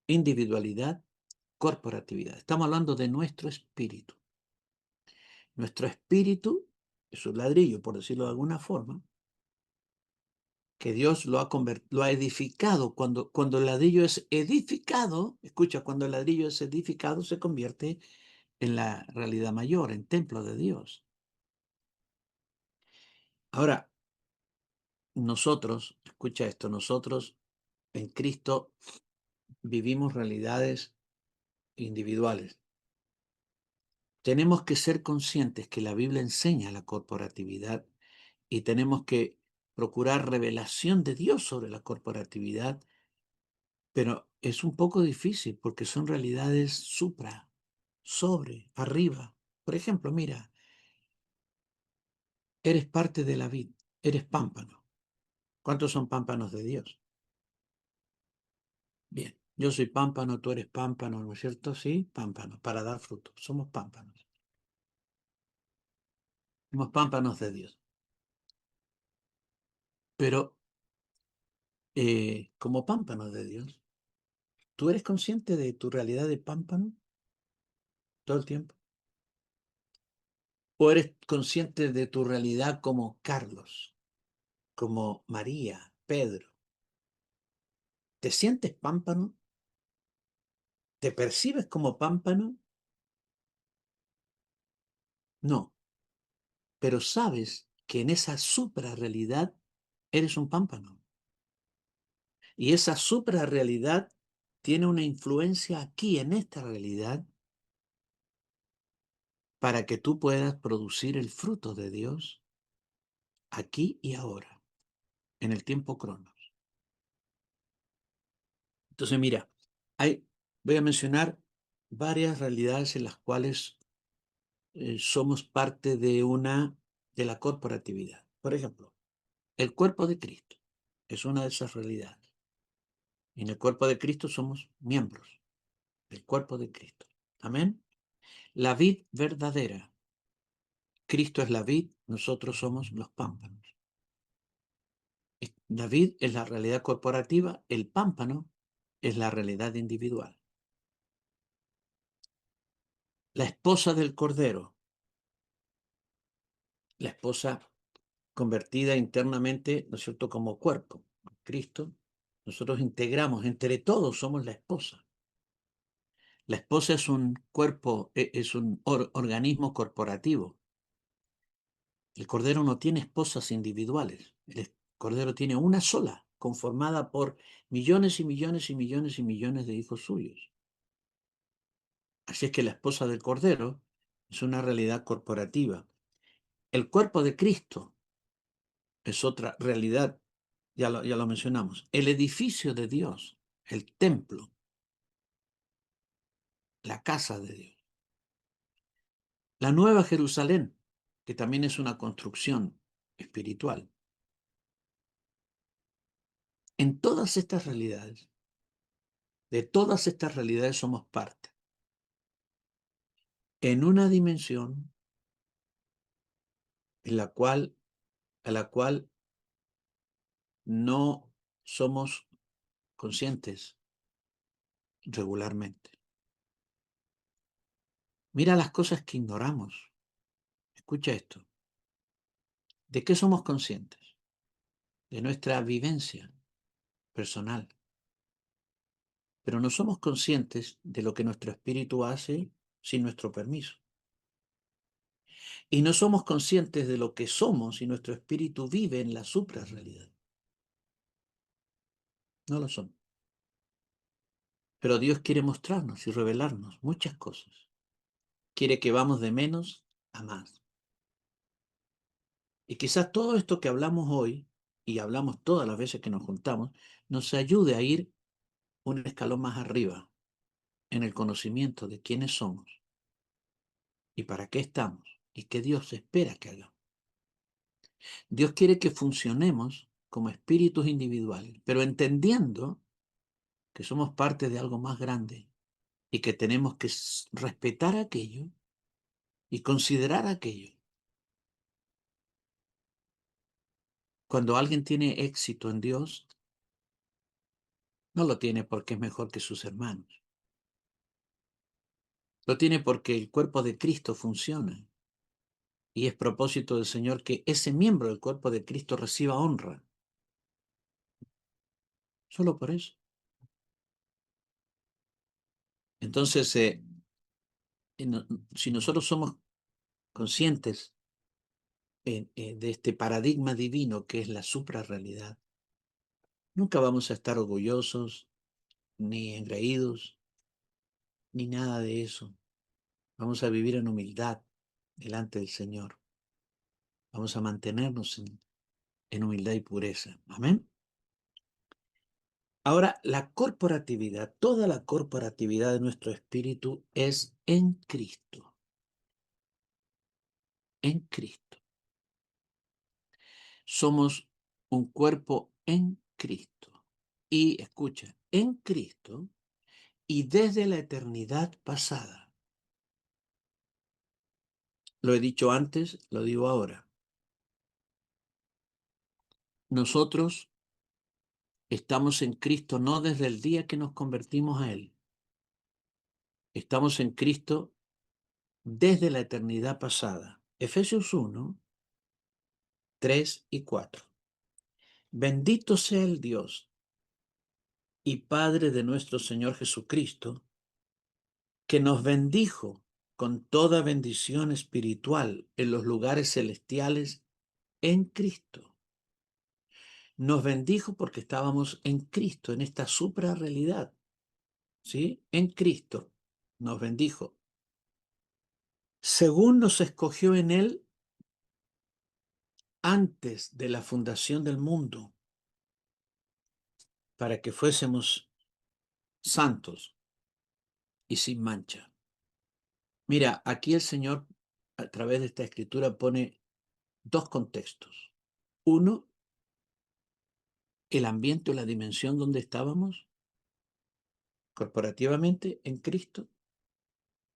Individualidad, corporatividad. Estamos hablando de nuestro espíritu. Nuestro espíritu es un ladrillo, por decirlo de alguna forma, que Dios lo ha edificado. Cuando el ladrillo es edificado, escucha, cuando el ladrillo es edificado se convierte en la realidad mayor, en templo de Dios. Ahora, nosotros, escucha esto, nosotros en Cristo vivimos realidades individuales. Tenemos que ser conscientes que la Biblia enseña la corporatividad y tenemos que procurar revelación de Dios sobre la corporatividad, pero es un poco difícil porque son realidades supra, sobre, arriba. Por ejemplo, mira, eres parte de la vid, eres pámpano. ¿Cuántos son pámpanos de Dios? Bien, yo soy pámpano, tú eres pámpano, ¿no es cierto? Sí, pámpano, para dar fruto. Somos pámpanos. Somos pámpanos de Dios. Pero como pámpanos de Dios, ¿tú eres consciente de tu realidad de pámpano todo el tiempo? ¿O eres consciente de tu realidad como Carlos, como María, Pedro? ¿Te sientes pámpano? ¿Te percibes como pámpano? No, pero sabes que en esa suprarrealidad eres un pámpano. Y esa suprarrealidad tiene una influencia aquí en esta realidad para que tú puedas producir el fruto de Dios aquí y ahora, en el tiempo cronos. Entonces, mira, voy a mencionar varias realidades en las cuales somos parte de la corporatividad. Por ejemplo, el cuerpo de Cristo es una de esas realidades. Y en el cuerpo de Cristo somos miembros del cuerpo de Cristo. Amén. La vid verdadera. Cristo es la vid, nosotros somos los pámpanos. La vid es la realidad corporativa, el pámpano es la realidad individual. La esposa del Cordero, la esposa convertida internamente, ¿no es cierto?, como cuerpo. Cristo, nosotros integramos, entre todos somos la esposa. La esposa es un cuerpo, es un organismo corporativo. El Cordero no tiene esposas individuales. El Cordero tiene una sola, conformada por millones y millones y millones y millones de hijos suyos. Así es que la esposa del Cordero es una realidad corporativa. El cuerpo de Cristo es otra realidad, ya lo mencionamos. El edificio de Dios, el templo, la casa de Dios. La Nueva Jerusalén, que también es una construcción espiritual. En todas estas realidades, de todas estas realidades somos parte. En una dimensión en a la cual no somos conscientes regularmente. Mira las cosas que ignoramos. Escucha esto. ¿De qué somos conscientes? De nuestra vivencia personal. Pero no somos conscientes de lo que nuestro espíritu hace sin nuestro permiso. Y no somos conscientes de lo que somos y nuestro espíritu vive en la suprarrealidad. No lo son. Pero Dios quiere mostrarnos y revelarnos muchas cosas. Quiere que vamos de menos a más. Y quizás todo esto que hablamos hoy, y hablamos todas las veces que nos juntamos, nos ayude a ir un escalón más arriba. en el conocimiento de quiénes somos y para qué estamos y qué Dios espera que hagamos. Dios quiere que funcionemos como espíritus individuales, pero entendiendo que somos parte de algo más grande y que tenemos que respetar aquello y considerar aquello. Cuando alguien tiene éxito en Dios, no lo tiene porque es mejor que sus hermanos. Lo tiene porque el cuerpo de Cristo funciona. Y es propósito del Señor que ese miembro del cuerpo de Cristo reciba honra. Solo por eso. Entonces, si nosotros somos conscientes de este paradigma divino que es la suprarrealidad, nunca vamos a estar orgullosos, ni engreídos, ni nada de eso. Vamos a vivir en humildad delante del Señor. Vamos a mantenernos en humildad y pureza. Amén. Ahora, la corporatividad, toda la corporatividad de nuestro espíritu es en Cristo. En Cristo. Somos un cuerpo en Cristo. Y escucha, en Cristo y desde la eternidad pasada. Lo he dicho antes, lo digo ahora. Nosotros estamos en Cristo no desde el día que nos convertimos a Él. Estamos en Cristo desde la eternidad pasada. Efesios 1, 3 y 4. Bendito sea el Dios y Padre de nuestro Señor Jesucristo, que nos bendijo con toda bendición espiritual en los lugares celestiales en Cristo. Nos bendijo porque estábamos en Cristo, en esta suprarrealidad, ¿sí? En Cristo nos bendijo. Según nos escogió en Él antes de la fundación del mundo, para que fuésemos santos y sin mancha. Mira, aquí el Señor, a través de esta escritura, pone dos contextos. Uno, el ambiente o la dimensión donde estábamos corporativamente en Cristo,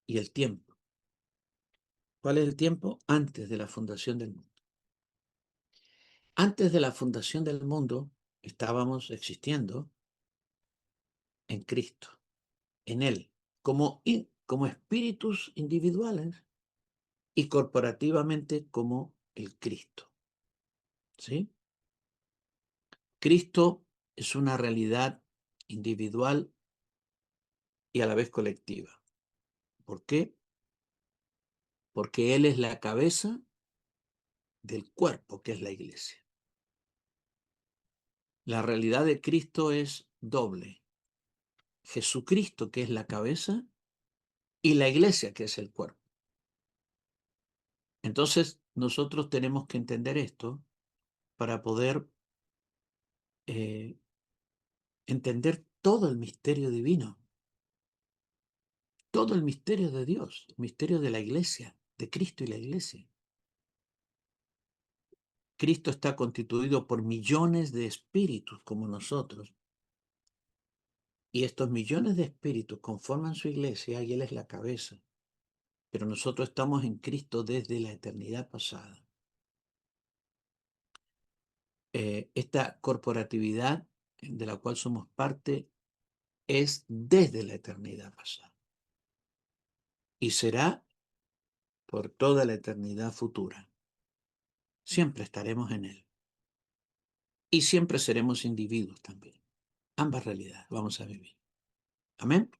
y el tiempo. ¿Cuál es el tiempo? Antes de la fundación del mundo. Antes de la fundación del mundo estábamos existiendo en Cristo, en Él, como espíritus individuales y corporativamente como el Cristo. ¿Sí? Cristo es una realidad individual y a la vez colectiva. ¿Por qué? Porque Él es la cabeza del cuerpo que es la iglesia. La realidad de Cristo es doble. Jesucristo, que es la cabeza, y la iglesia, que es el cuerpo. Entonces, nosotros tenemos que entender esto para poder entender todo el misterio divino, todo el misterio de Dios, el misterio de la iglesia, de Cristo y la iglesia. Cristo está constituido por millones de espíritus como nosotros, y estos millones de espíritus conforman su iglesia y Él es la cabeza. Pero nosotros estamos en Cristo desde la eternidad pasada. Esta corporatividad de la cual somos parte es desde la eternidad pasada y será por toda la eternidad futura. Siempre estaremos en Él y siempre seremos individuos también. Ambas realidades vamos a vivir. Amén.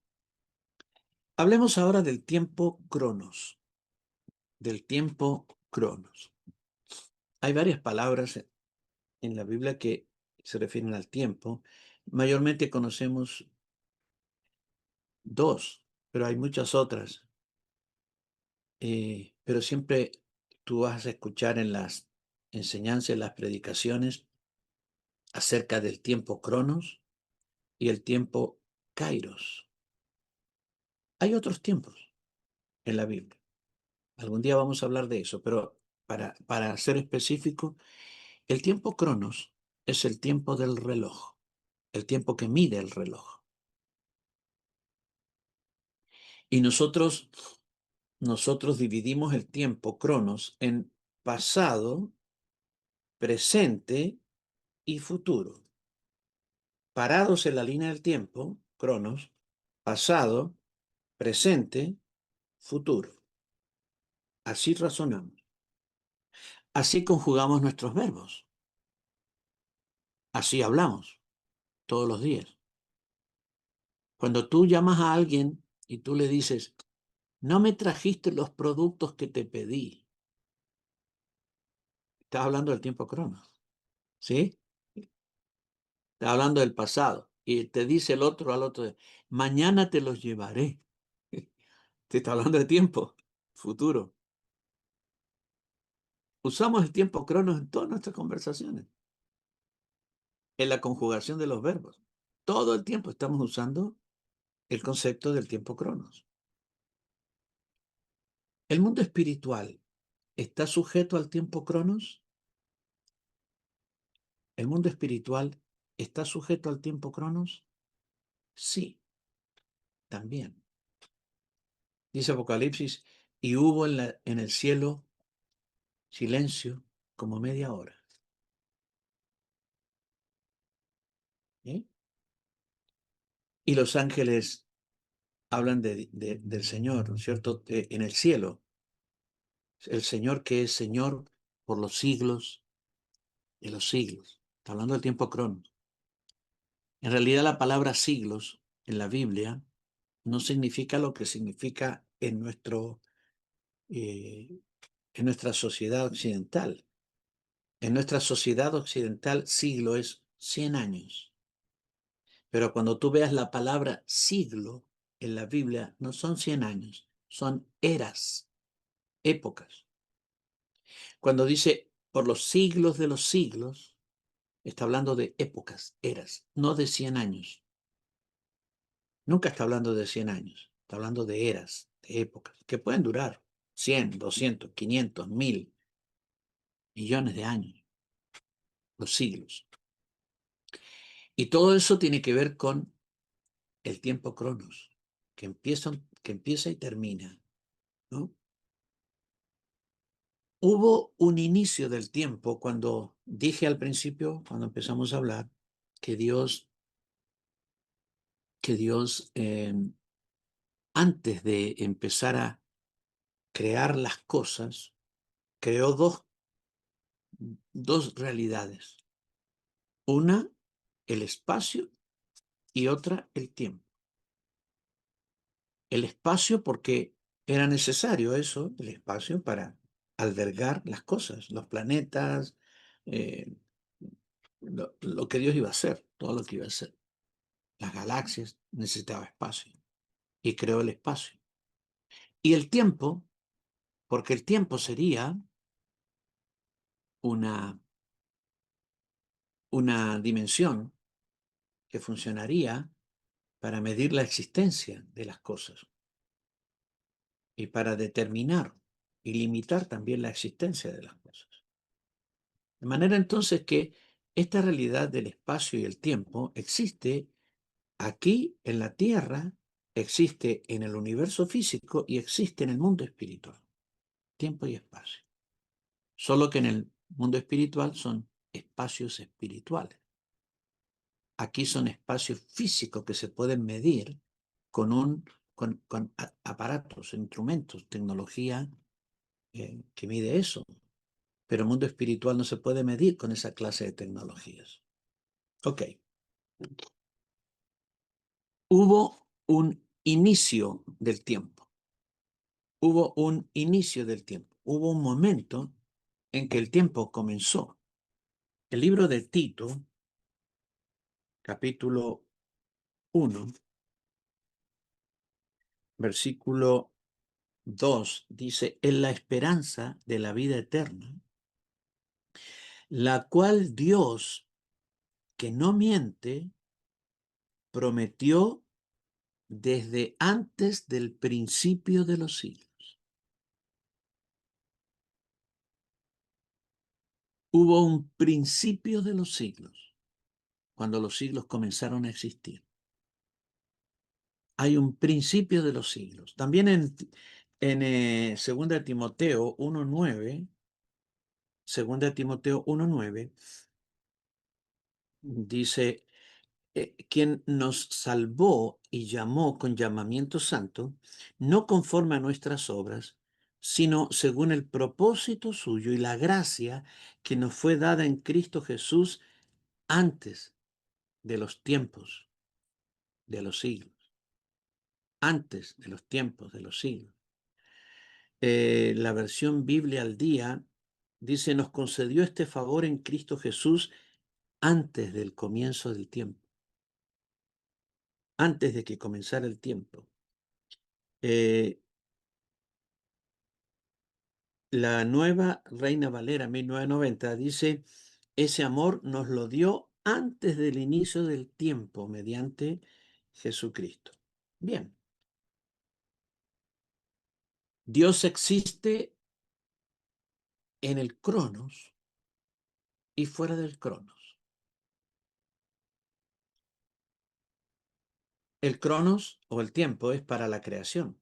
Hablemos ahora del tiempo cronos. Del tiempo cronos. Hay varias palabras en la Biblia que se refieren al tiempo. Mayormente conocemos dos, pero hay muchas otras. Pero siempre tú vas a escuchar en las enseñanzas, en las predicaciones, acerca del tiempo cronos y el tiempo kairos. Hay otros tiempos en la Biblia. Algún día vamos a hablar de eso, pero para ser específico, el tiempo Cronos es el tiempo del reloj, el tiempo que mide el reloj. Y nosotros dividimos el tiempo Cronos en pasado, presente y futuro. Parados en la línea del tiempo, Cronos, pasado, presente, futuro. Así razonamos. Así conjugamos nuestros verbos. Así hablamos todos los días. Cuando tú llamas a alguien y tú le dices, no me trajiste los productos que te pedí, estás hablando del tiempo Cronos, ¿sí? Estás hablando del pasado. Y te dice el otro al otro, mañana te los llevaré. Te está hablando de tiempo futuro. Usamos el tiempo Cronos en todas nuestras conversaciones, en la conjugación de los verbos. Todo el tiempo estamos usando el concepto del tiempo Cronos. ¿El mundo espiritual está sujeto al tiempo Cronos? ¿El mundo espiritual está sujeto al tiempo Cronos? Sí, también. Dice Apocalipsis, y hubo en el cielo silencio como media hora. ¿Sí? Y los ángeles hablan del Señor, ¿no es cierto? En el cielo, el Señor que es Señor por los siglos de los siglos. Está hablando del tiempo Cronos. En realidad la palabra siglos en la Biblia no significa lo que significa en nuestra sociedad occidental. En nuestra sociedad occidental, siglo es 100 años. Pero cuando tú veas la palabra siglo en la Biblia, no son 100 años, son eras, épocas. Cuando dice por los siglos de los siglos, está hablando de épocas, eras, no de 100 años. Nunca está hablando de 100 años, está hablando de eras, de épocas, que pueden durar 100, 200, 500, 1000 millones de años, los siglos. Y todo eso tiene que ver con el tiempo Cronos, que empieza y termina, ¿no? Hubo un inicio del tiempo cuando dije al principio, cuando empezamos a hablar, que Dios antes de empezar a crear las cosas, creó dos realidades. Una, el espacio y otra, el tiempo. El espacio porque era necesario eso, el espacio para albergar las cosas, los planetas, eh, lo que Dios iba a hacer, todo lo que iba a hacer. Las galaxias necesitaba espacio y creó el espacio. Y el tiempo, porque el tiempo sería una dimensión que funcionaría para medir la existencia de las cosas y para determinar y limitar también la existencia de las cosas. De manera entonces que esta realidad del espacio y el tiempo existe aquí en la Tierra, existe en el universo físico y existe en el mundo espiritual. Tiempo y espacio. Solo que en el mundo espiritual son espacios espirituales. Aquí son espacios físicos que se pueden medir con aparatos, instrumentos, tecnología que mide eso. Pero el mundo espiritual no se puede medir con esa clase de tecnologías. Ok. Hubo un inicio del tiempo. Hubo un inicio del tiempo. Hubo un momento en que el tiempo comenzó. El libro de Tito, capítulo 1, versículo 2, dice, en la esperanza de la vida eterna, la cual Dios, que no miente, prometió desde antes del principio de los siglos. Hubo un principio de los siglos, cuando los siglos comenzaron a existir. Hay un principio de los siglos. También en 2 Timoteo 1:9, 2 Timoteo 1:9, dice, quien nos salvó y llamó con llamamiento santo, no conforme a nuestras obras, sino según el propósito suyo y la gracia que nos fue dada en Cristo Jesús antes de los tiempos de los siglos. Antes de los tiempos de los siglos. La versión Biblia al día dice, nos concedió este favor en Cristo Jesús antes del comienzo del tiempo, antes de que comenzara el tiempo. La Nueva Reina Valera 1990 dice, ese amor nos lo dio antes del inicio del tiempo mediante Jesucristo. Bien. Dios existe en el Cronos y fuera del Cronos. El Cronos o el tiempo es para la creación,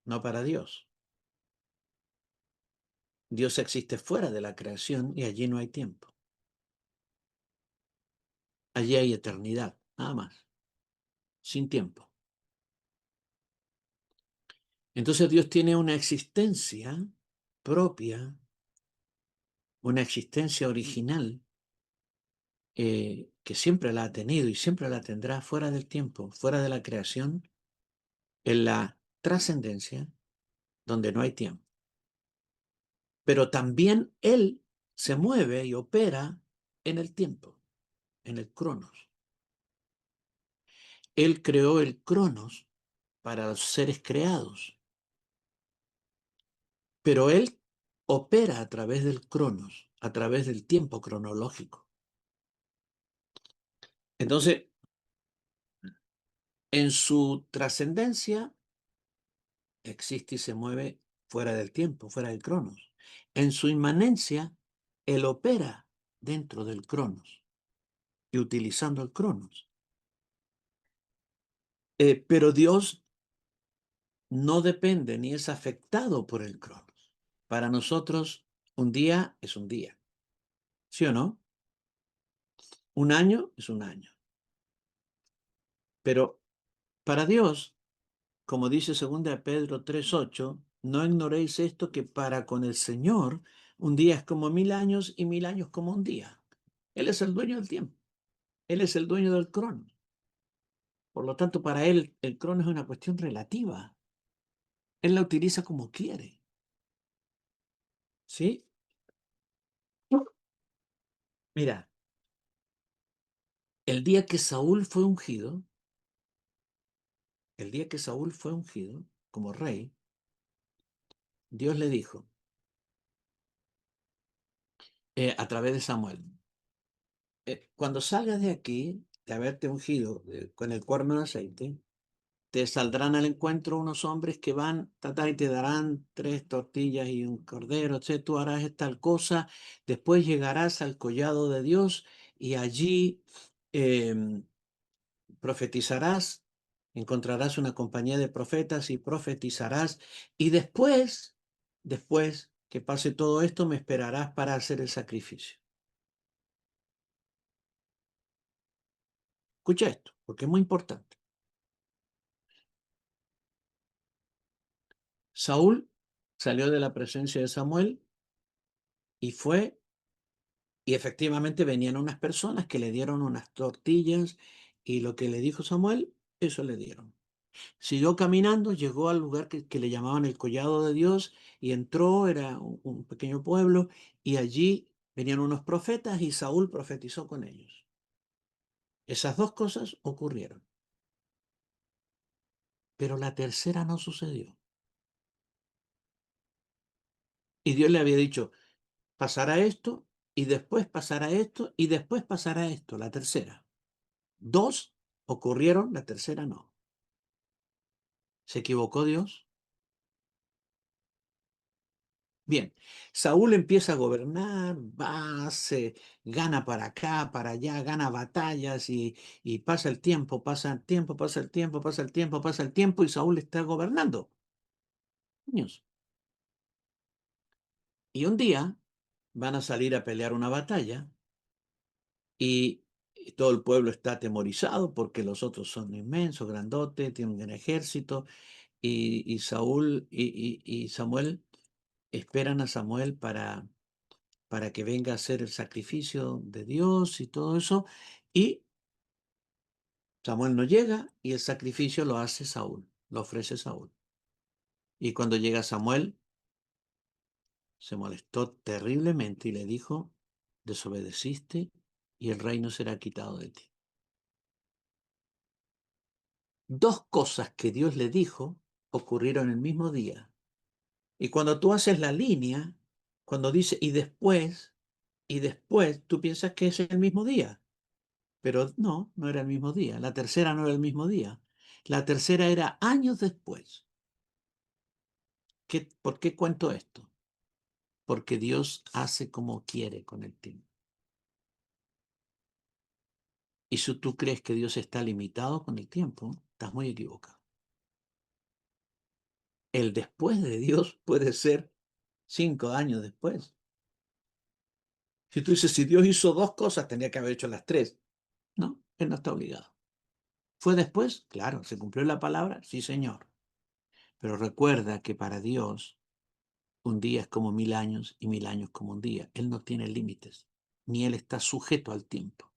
no para Dios. Dios existe fuera de la creación y allí no hay tiempo. Allí hay eternidad, nada más, sin tiempo. Entonces Dios tiene una existencia propia, una existencia original que siempre la ha tenido y siempre la tendrá fuera del tiempo, fuera de la creación, en la trascendencia, donde no hay tiempo. Pero también Él se mueve y opera en el tiempo, en el Cronos. Él creó el Cronos para los seres creados, pero Él opera a través del Cronos, a través del tiempo cronológico. Entonces, en su trascendencia, existe y se mueve fuera del tiempo, fuera del Cronos. En su inmanencia, Él opera dentro del Cronos y utilizando el Cronos. Pero Dios no depende ni es afectado por el Cronos. Para nosotros, un día es un día. ¿Sí o no? Un año es un año. Pero para Dios, como dice 2 Pedro 3:8, no ignoréis esto, que para con el Señor un día es como 1000 años y 1000 años como un día. Él es el dueño del tiempo. Él es el dueño del Cronos. Por lo tanto, para él, el Cronos es una cuestión relativa. Él la utiliza como quiere. ¿Sí? Mira, el día que Saúl fue ungido, el día que Saúl fue ungido como rey, Dios le dijo a través de Samuel, cuando salgas de aquí, de haberte ungido con el cuerno de aceite, te saldrán al encuentro unos hombres que van y te darán 3 tortillas y un cordero, etc. Tú harás tal cosa, después llegarás al collado de Dios y allí profetizarás, encontrarás una compañía de profetas y profetizarás, y después que pase todo esto, me esperarás para hacer el sacrificio. Escucha esto, porque es muy importante. Saúl salió de la presencia de Samuel y fue, y efectivamente venían unas personas que le dieron unas tortillas, y lo que le dijo Samuel, eso le dieron. Siguió caminando, llegó al lugar que le llamaban el Collado de Dios y entró, era un pequeño pueblo, y allí venían unos profetas y Saúl profetizó con ellos. Esas dos cosas ocurrieron, pero la tercera no sucedió. Y Dios le había dicho, pasará esto, y después pasará esto, y después pasará esto, la tercera. Dos ocurrieron, la tercera no. ¿Se equivocó Dios? Bien, Saúl empieza a gobernar, va, se gana para acá, para allá, gana batallas y pasa el tiempo, pasa el tiempo, pasa el tiempo, pasa el tiempo, pasa el tiempo y Saúl está gobernando. Años. Y un día van a salir a pelear una batalla y todo el pueblo está atemorizado porque los otros son inmensos, grandotes, tienen un gran ejército y Saúl y Samuel esperan a Samuel para que venga a hacer el sacrificio de Dios y todo eso. Y Samuel no llega y el sacrificio lo hace Saúl, lo ofrece Saúl. Y cuando llega Samuel, se molestó terriblemente y le dijo, desobedeciste y el reino será quitado de ti. Dos cosas que Dios le dijo ocurrieron el mismo día. Y cuando tú haces la línea, cuando dice y después, tú piensas que es el mismo día. Pero no, no era el mismo día. La tercera no era el mismo día. La tercera era años después. ¿Por qué cuento esto? Porque Dios hace como quiere con el tiempo. Y si tú crees que Dios está limitado con el tiempo, estás muy equivocado. El después de Dios puede ser 5 años después. Si tú dices, si Dios hizo dos cosas, tendría que haber hecho las tres. No, Él no está obligado. ¿Fue después? Claro, ¿se cumplió la palabra? Sí, Señor. Pero recuerda que para Dios un día es como 1000 años y 1000 años como un día. Él no tiene límites, ni Él está sujeto al tiempo.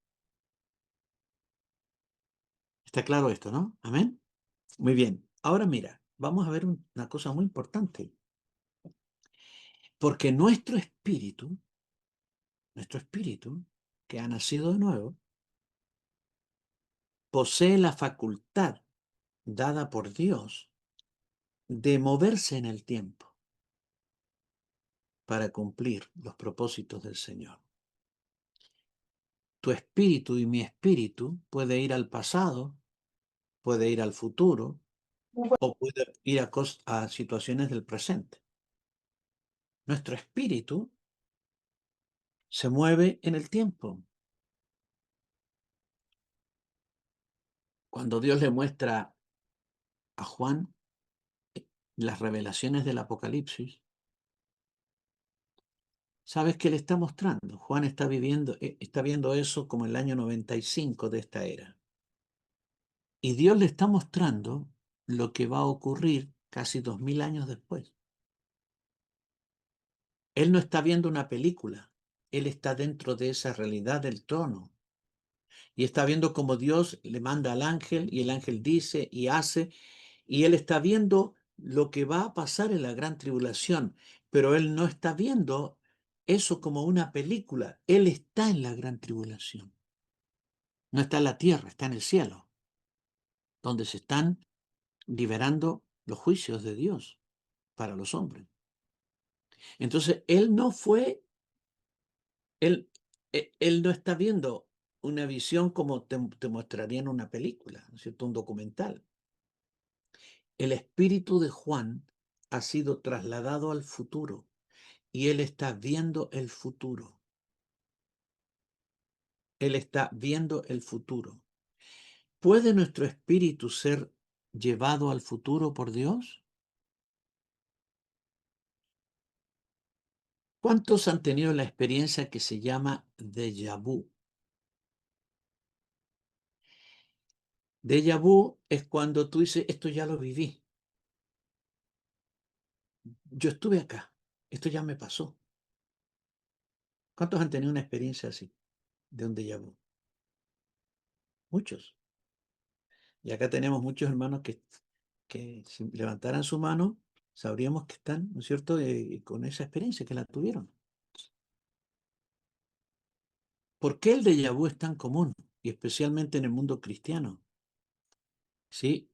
¿Está claro esto, no? Amén. Muy bien. Ahora mira, vamos a ver una cosa muy importante. Porque nuestro espíritu, que ha nacido de nuevo, posee la facultad dada por Dios de moverse en el tiempo para cumplir los propósitos del Señor. Tu espíritu y mi espíritu puede ir al pasado, puede ir al futuro o puede ir a situaciones del presente. Nuestro espíritu se mueve en el tiempo. Cuando Dios le muestra a Juan las revelaciones del Apocalipsis, ¿sabes qué le está mostrando? Juan está viendo eso como el año 95 de esta era. Y Dios le está mostrando lo que va a ocurrir casi 2000 años después. Él no está viendo una película, él está dentro de esa realidad del trono. Y está viendo cómo Dios le manda al ángel y el ángel dice y hace, y él está viendo lo que va a pasar en la gran tribulación, pero él no está viendo eso como una película, él está en la gran tribulación. No está en la tierra, está en el cielo, donde se están liberando los juicios de Dios para los hombres. Entonces, él no fue, él no está viendo una visión como te mostraría en una película, ¿no es cierto? Un documental. El espíritu de Juan ha sido trasladado al futuro y él está viendo el futuro. Él está viendo el futuro. ¿Puede nuestro espíritu ser llevado al futuro por Dios? ¿Cuántos han tenido la experiencia que se llama déjà vu? Déjà vu es cuando tú dices, esto ya lo viví. Yo estuve acá, esto ya me pasó. ¿Cuántos han tenido una experiencia así, de un déjà vu? Muchos. Y acá tenemos muchos hermanos que si levantaran su mano, sabríamos que están, ¿no es cierto?, con esa experiencia, que la tuvieron. ¿Por qué el déjà vu es tan común? Y especialmente en el mundo cristiano. ¿Sí?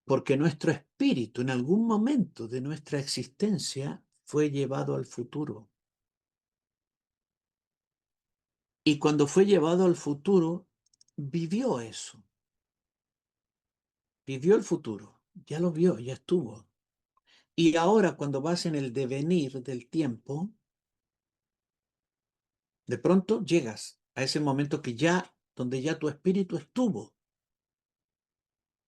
Porque nuestro espíritu en algún momento de nuestra existencia fue llevado al futuro. Y cuando fue llevado al futuro, vivió eso. vivió el futuro, ya lo vio, ya estuvo. Y ahora cuando vas en el devenir del tiempo, de pronto llegas a ese momento que ya, donde ya tu espíritu estuvo.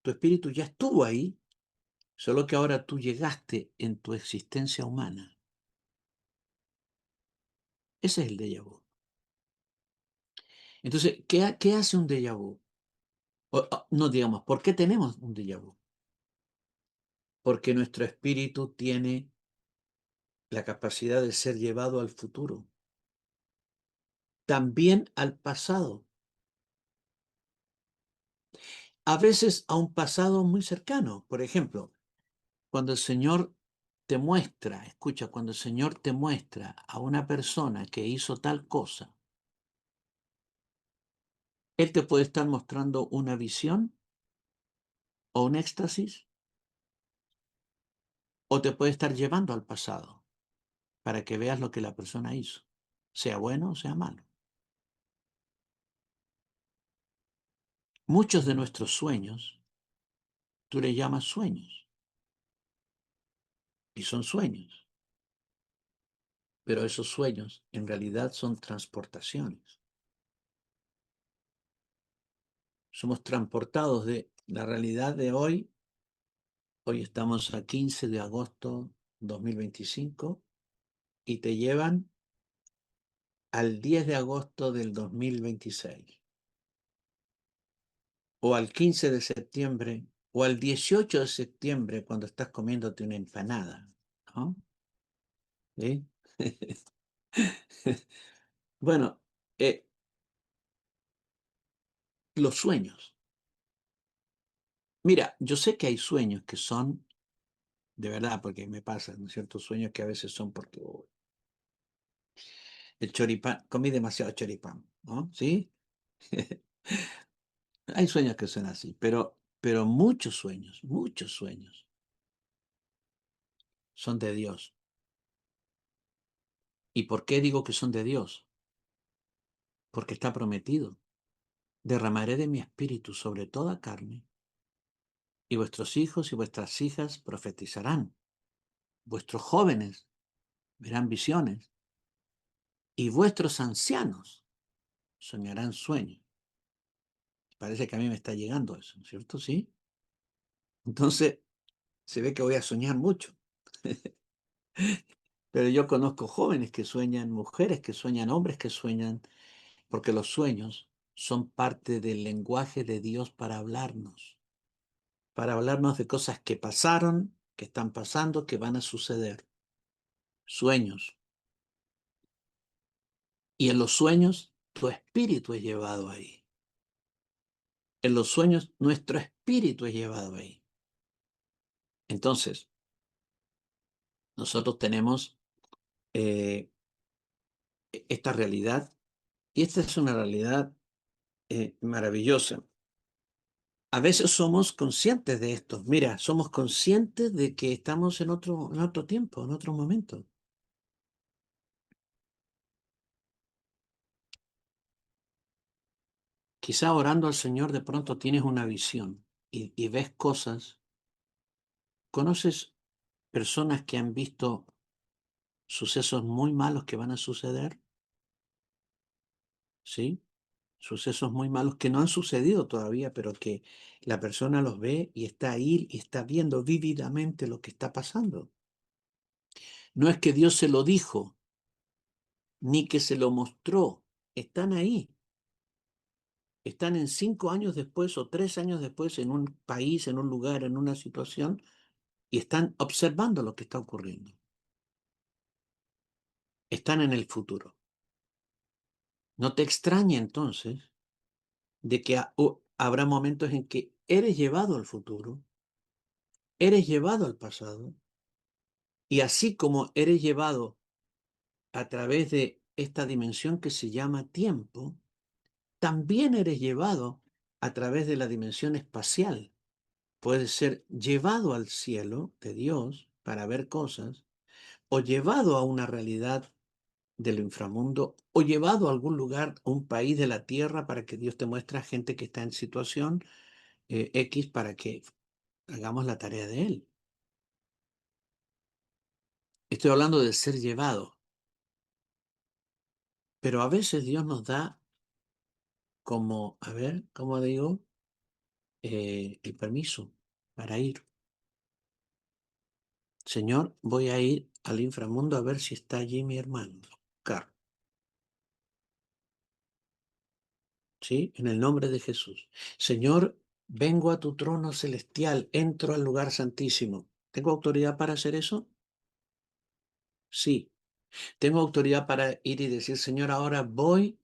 Tu espíritu ya estuvo ahí, solo que ahora tú llegaste en tu existencia humana. Ese es el déjà vu. Entonces, ¿qué hace un déjà vu? No digamos, ¿por qué tenemos un déjà vu? Porque nuestro espíritu tiene la capacidad de ser llevado al futuro, también al pasado, a veces a un pasado muy cercano. Por ejemplo, cuando el Señor te muestra, escucha, cuando el Señor te muestra a una persona que hizo tal cosa, Él te puede estar mostrando una visión o un éxtasis, o te puede estar llevando al pasado para que veas lo que la persona hizo, sea bueno o sea malo. Muchos de nuestros sueños, tú le llamas sueños, y son sueños, pero esos sueños en realidad son transportaciones. Somos transportados de la realidad de hoy. Hoy estamos a 15 de agosto 2025 y te llevan al 10 de agosto del 2026 o al 15 de septiembre o al 18 de septiembre cuando estás comiéndote una empanada, ¿no? ¿Sí? Bueno, los sueños. Mira, yo sé que hay sueños que son, de verdad, porque me pasan ciertos sueños que a veces son porque el choripán, comí demasiado choripán, ¿no? ¿Sí? Hay sueños que son así, pero muchos sueños son de Dios. ¿Y por qué digo que son de Dios? Porque está prometido. Derramaré de mi espíritu sobre toda carne, y vuestros hijos y vuestras hijas profetizarán. Vuestros jóvenes verán visiones, y vuestros ancianos soñarán sueños. Parece que a mí me está llegando eso, ¿no es cierto? Sí. Entonces, se ve que voy a soñar mucho. Pero yo conozco jóvenes que sueñan, mujeres que sueñan, hombres que sueñan, porque los sueños son parte del lenguaje de Dios para hablarnos de cosas que pasaron, que están pasando, que van a suceder. Sueños. Y en los sueños, tu espíritu es llevado ahí. En los sueños, nuestro espíritu es llevado ahí. Entonces, nosotros tenemos esta realidad, y esta es una realidad maravillosa. A veces somos conscientes de esto. Mira, somos conscientes de que estamos en otro tiempo, en otro momento. Quizá orando al Señor de pronto tienes una visión y ves cosas. ¿Conoces personas que han visto sucesos muy malos que van a suceder? ¿Sí? Sucesos muy malos que no han sucedido todavía, pero que la persona los ve y está ahí y está viendo vívidamente lo que está pasando. No es que Dios se lo dijo, ni que se lo mostró. Están ahí. Están en 5 años después o 3 años después en un país, en un lugar, en una situación, y están observando lo que está ocurriendo. Están en el futuro. No te extrañe entonces de que habrá momentos en que eres llevado al futuro, eres llevado al pasado, y así como eres llevado a través de esta dimensión que se llama tiempo, también eres llevado a través de la dimensión espacial. Puedes ser llevado al cielo de Dios para ver cosas, o llevado a una realidad del inframundo, o llevado a algún lugar, a un país de la tierra para que Dios te muestre a gente que está en situación X para que hagamos la tarea de Él. Estoy hablando de ser llevado, pero a veces Dios nos da como, a ver, ¿cómo digo? El permiso para ir. Señor, voy a ir al inframundo a ver si está allí mi hermano. Buscar. ¿Sí? En el nombre de Jesús. Señor, vengo a tu trono celestial, entro al lugar santísimo. ¿Tengo autoridad para hacer eso? Sí. Tengo autoridad para ir y decir, Señor, ahora voy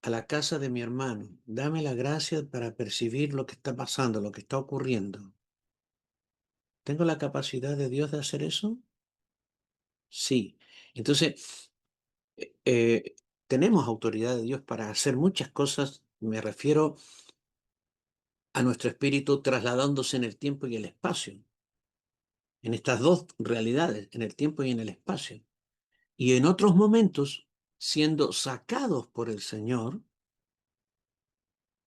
a la casa de mi hermano. Dame la gracia para percibir lo que está pasando, lo que está ocurriendo. ¿Tengo la capacidad de Dios de hacer eso? Sí. Entonces, tenemos autoridad de Dios para hacer muchas cosas. Me refiero a nuestro espíritu trasladándose en el tiempo y el espacio, en estas dos realidades, en el tiempo y en el espacio. Y en otros momentos, siendo sacados por el Señor,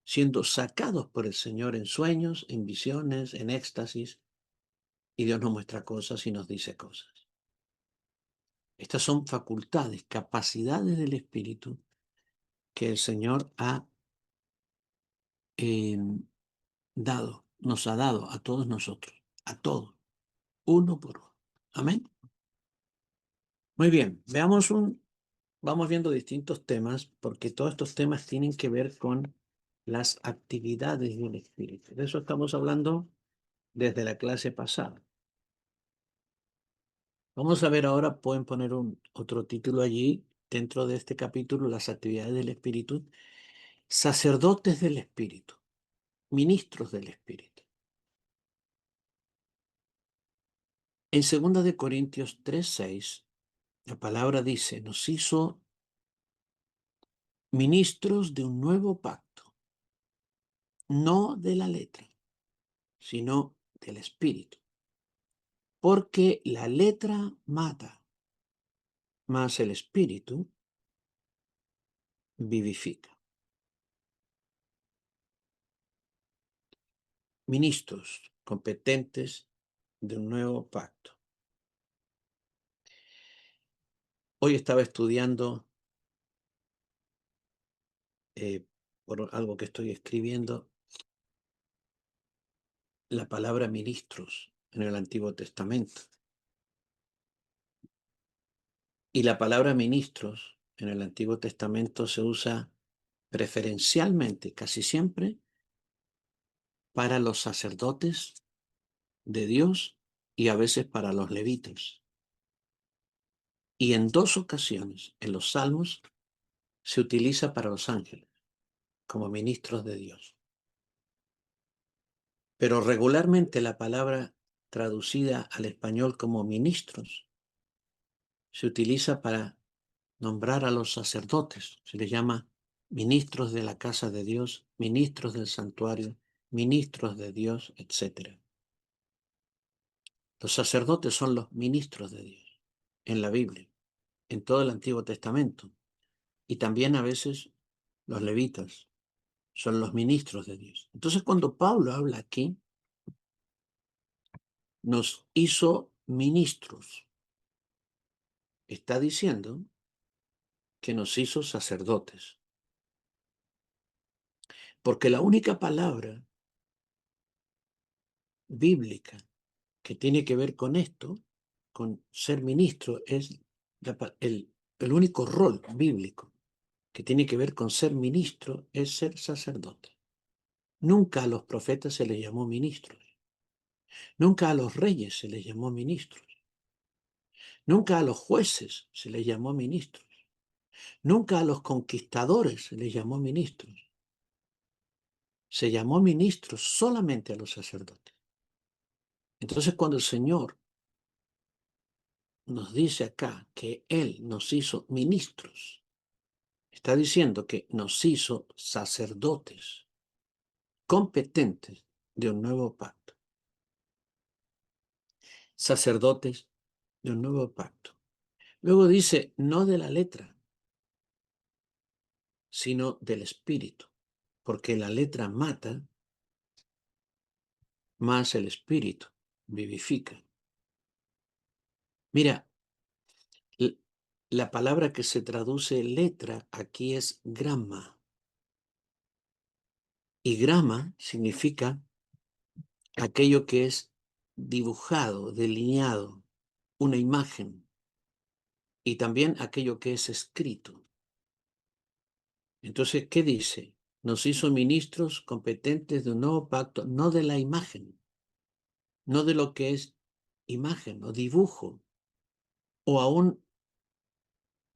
siendo sacados por el Señor en sueños, en visiones, en éxtasis, y Dios nos muestra cosas y nos dice cosas. Estas son facultades, capacidades del espíritu que el Señor ha nos ha dado a todos nosotros, a todos, uno por uno. Amén. Muy bien, vamos viendo distintos temas, porque todos estos temas tienen que ver con las actividades del espíritu. De eso estamos hablando desde la clase pasada. Vamos a ver ahora, pueden poner otro título allí, dentro de este capítulo, las actividades del espíritu, sacerdotes del espíritu, ministros del espíritu. En 2 de Corintios 3:6, la palabra dice, nos hizo ministros de un nuevo pacto, no de la letra, sino del espíritu. Porque la letra mata, mas el espíritu vivifica. Ministros competentes de un nuevo pacto. Hoy estaba estudiando por algo que estoy escribiendo, la palabra ministros en el Antiguo Testamento. Y la palabra ministros en el Antiguo Testamento se usa preferencialmente, casi siempre, para los sacerdotes de Dios y a veces para los levitas. Y en 2 ocasiones en los Salmos se utiliza para los ángeles como ministros de Dios. Pero regularmente la palabra traducida al español como ministros se utiliza para nombrar a los sacerdotes. Se les llama ministros de la casa de Dios, ministros del santuario, ministros de Dios, etc. Los sacerdotes son los ministros de Dios en la Biblia, en todo el Antiguo Testamento. Y también a veces los levitas son los ministros de Dios. Entonces, cuando Pablo habla aquí, nos hizo ministros. Está diciendo que nos hizo sacerdotes. Porque la única palabra bíblica que tiene que ver con esto, con ser ministro, es el único rol bíblico que tiene que ver con ser ministro es ser sacerdote. Nunca a los profetas se les llamó ministros. Nunca a los reyes se les llamó ministros. Nunca a los jueces se les llamó ministros. Nunca a los conquistadores se les llamó ministros. Se llamó ministros solamente a los sacerdotes. Entonces, cuando el Señor nos dice acá que Él nos hizo ministros, está diciendo que nos hizo sacerdotes competentes de un nuevo pacto. Sacerdotes de un nuevo pacto. Luego dice, no de la letra, sino del espíritu, porque la letra mata, mas el Espíritu vivifica. Mira, la palabra que se traduce letra aquí es grama. Y grama significa aquello que es dibujado, delineado, una imagen. Y también aquello que es escrito. Entonces, ¿qué dice? Nos hizo ministros competentes de un nuevo pacto, no de la imagen, no de lo que es imagen o dibujo, o aún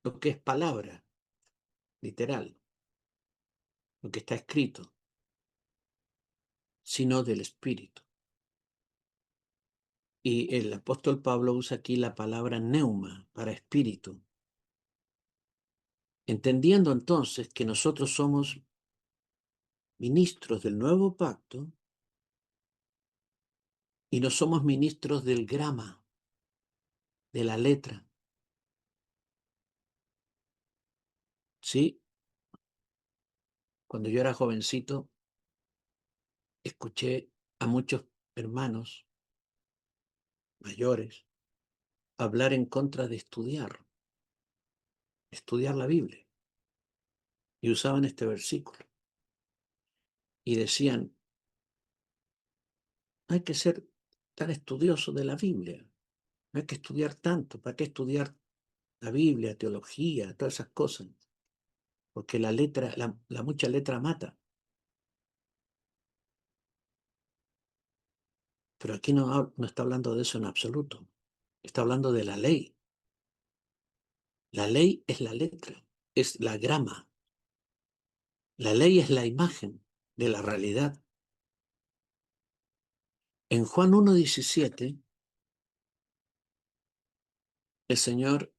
lo que es palabra, literal, lo que está escrito, sino del Espíritu. Y el apóstol Pablo usa aquí la palabra neuma para espíritu, entendiendo entonces que nosotros somos ministros del nuevo pacto y no somos ministros del grama, de la letra. Sí, cuando yo era jovencito, escuché a muchos hermanos mayores hablar en contra de estudiar la Biblia. Y usaban este versículo. Y decían, no hay que ser tan estudioso de la Biblia. No hay que estudiar tanto. ¿Para qué estudiar la Biblia, teología, todas esas cosas? Porque la letra, la mucha letra mata. Pero aquí no está hablando de eso en absoluto. Está hablando de la ley. La ley es la letra, es la grama. La ley es la imagen de la realidad. En Juan 1:17, el Señor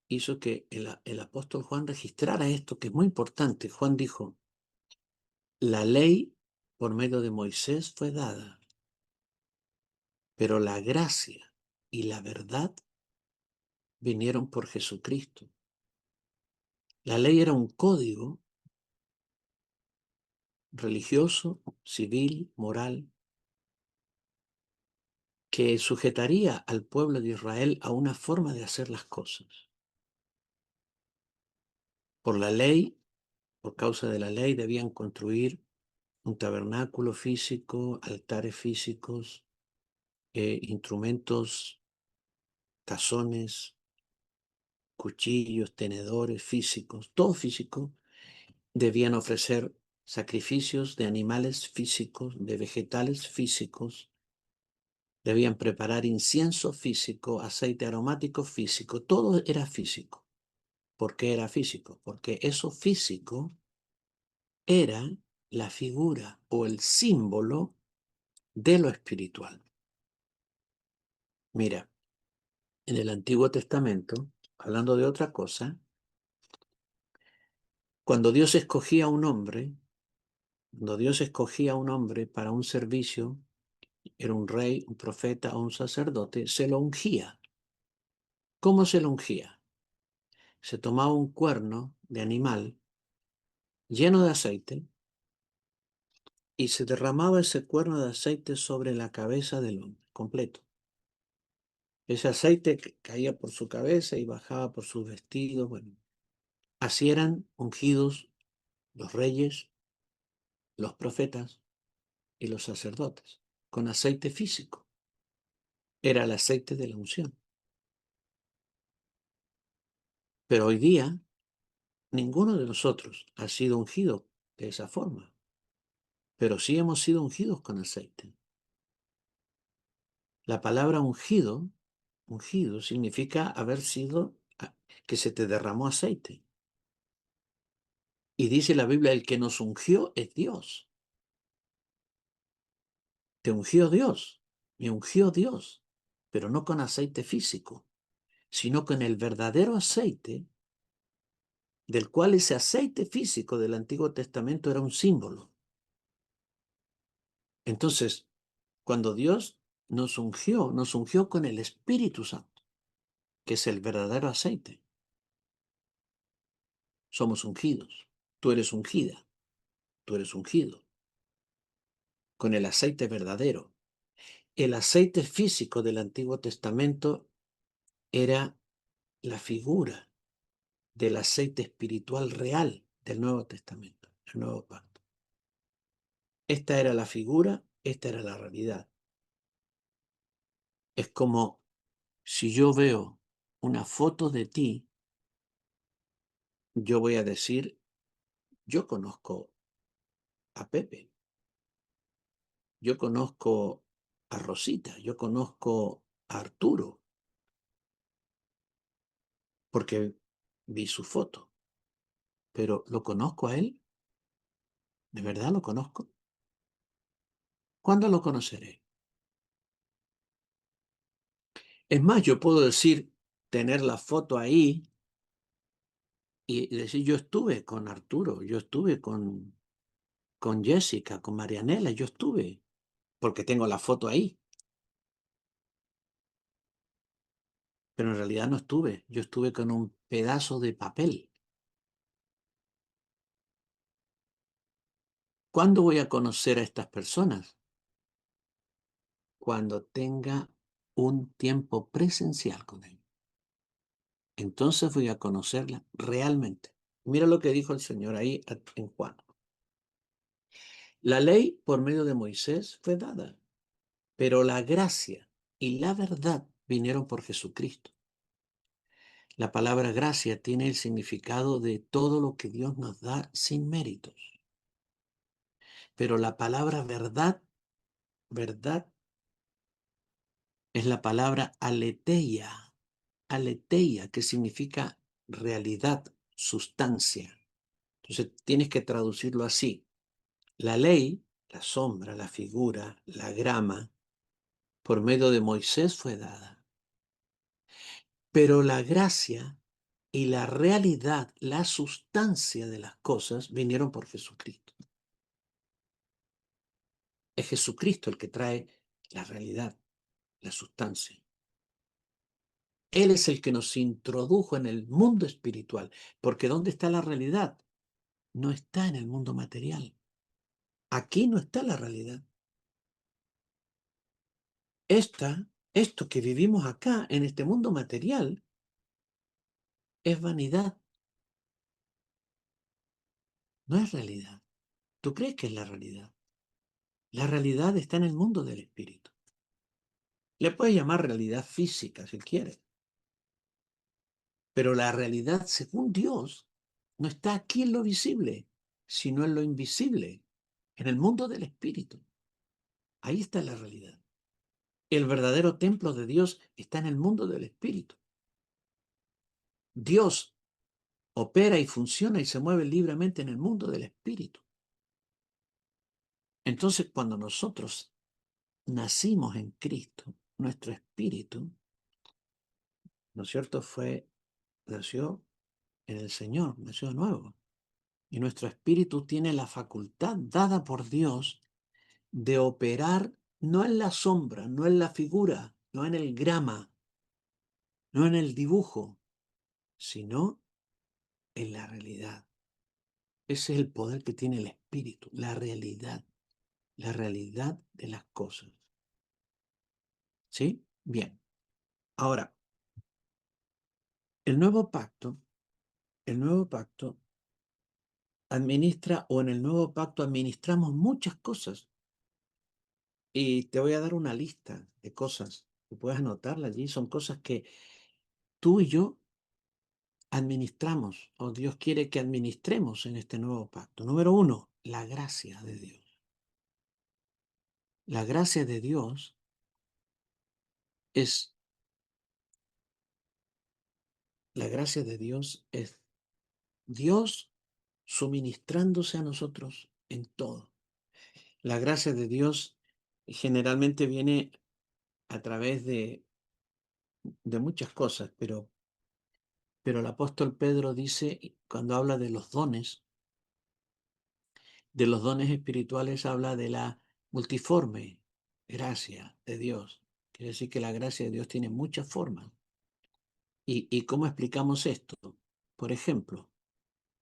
hizo que el apóstol Juan registrara esto, que es muy importante. Juan dijo, la ley por medio de Moisés fue dada, pero la gracia y la verdad vinieron por Jesucristo. La ley era un código religioso, civil, moral, que sujetaría al pueblo de Israel a una forma de hacer las cosas. Por la ley, por causa de la ley, debían construir un tabernáculo físico, altares físicos, instrumentos, tazones, cuchillos, tenedores físicos, todo físico. Debían ofrecer sacrificios de animales físicos, de vegetales físicos. Debían preparar incienso físico, aceite aromático físico. Todo era físico. ¿Por qué era físico? Porque eso físico era la figura o el símbolo de lo espiritual. Mira, en el Antiguo Testamento, hablando de otra cosa, cuando Dios escogía a un hombre, cuando Dios escogía a un hombre para un servicio, era un rey, un profeta o un sacerdote, se lo ungía. ¿Cómo se lo ungía? Se tomaba un cuerno de animal lleno de aceite y se derramaba ese cuerno de aceite sobre la cabeza del hombre, completo. Ese aceite caía por su cabeza y bajaba por sus vestidos. Bueno, así eran ungidos los reyes, los profetas y los sacerdotes, con aceite físico. Era el aceite de la unción. Pero hoy día, ninguno de nosotros ha sido ungido de esa forma, pero sí hemos sido ungidos con aceite. La palabra ungido, ungido, significa haber sido, que se te derramó aceite. Y dice la Biblia, el que nos ungió es Dios. Te ungió Dios, me ungió Dios, pero no con aceite físico, sino con el verdadero aceite, del cual ese aceite físico del Antiguo Testamento era un símbolo. Entonces, cuando Dios nos ungió con el Espíritu Santo, que es el verdadero aceite. Somos ungidos. Tú eres ungida. Tú eres ungido con el aceite verdadero. El aceite físico del Antiguo Testamento era la figura del aceite espiritual real del Nuevo Testamento, el Nuevo Pacto. Esta era la figura, esta era la realidad. Es como si yo veo una foto de ti, yo voy a decir, yo conozco a Pepe, yo conozco a Rosita, yo conozco a Arturo, porque vi su foto, pero ¿lo conozco a él? ¿De verdad lo conozco? ¿Cuándo lo conoceré? Es más, yo puedo decir, tener la foto ahí y decir, yo estuve con Arturo, yo estuve con Jessica, con Marianela, yo estuve, porque tengo la foto ahí. Pero en realidad no estuve, yo estuve con un pedazo de papel. ¿Cuándo voy a conocer a estas personas? Cuando tenga un tiempo presencial con ellos. Entonces voy a conocerla realmente. Mira lo que dijo el Señor ahí en Juan. La ley por medio de Moisés fue dada, pero la gracia y la verdad vinieron por Jesucristo. La palabra gracia tiene el significado de todo lo que Dios nos da sin méritos. Pero la palabra verdad, verdad, es la palabra aletheia, aletheia, que significa realidad, sustancia. Entonces tienes que traducirlo así. La ley, la sombra, la figura, la grama, por medio de Moisés fue dada. Pero la gracia y la realidad, la sustancia de las cosas, vinieron por Jesucristo. Es Jesucristo el que trae la realidad, la sustancia. Él es el que nos introdujo en el mundo espiritual, porque ¿dónde está la realidad? No está en el mundo material. Aquí no está la realidad. Esto que vivimos acá, en este mundo material, es vanidad, no es realidad. ¿Tú crees que es la realidad? La realidad está en el mundo del espíritu. Le puedes llamar realidad física si quieres, pero la realidad, según Dios, no está aquí en lo visible, sino en lo invisible, en el mundo del espíritu. Ahí está la realidad. El verdadero templo de Dios está en el mundo del espíritu. Dios opera y funciona y se mueve libremente en el mundo del espíritu. Entonces, cuando nosotros nacimos en Cristo, nuestro espíritu, ¿no es cierto?, nació en el Señor, nació de nuevo. Y nuestro espíritu tiene la facultad dada por Dios de operar no en la sombra, no en la figura, no en el grama, no en el dibujo, sino en la realidad. Ese es el poder que tiene el espíritu, la realidad de las cosas. ¿Sí? Bien. Ahora, el nuevo pacto administra, o en el nuevo pacto administramos muchas cosas. Y te voy a dar una lista de cosas que puedes anotarla allí. Son cosas que tú y yo administramos, o Dios quiere que administremos en este nuevo pacto. Número 1, la gracia de Dios. La gracia de Dios es, la gracia de Dios es Dios suministrándose a nosotros en todo. La gracia de Dios generalmente viene a través de muchas cosas, pero el apóstol Pedro dice, cuando habla de los dones espirituales, habla de la multiforme gracia de Dios. Quiere decir que la gracia de Dios tiene muchas formas. ¿Y cómo explicamos esto? Por ejemplo,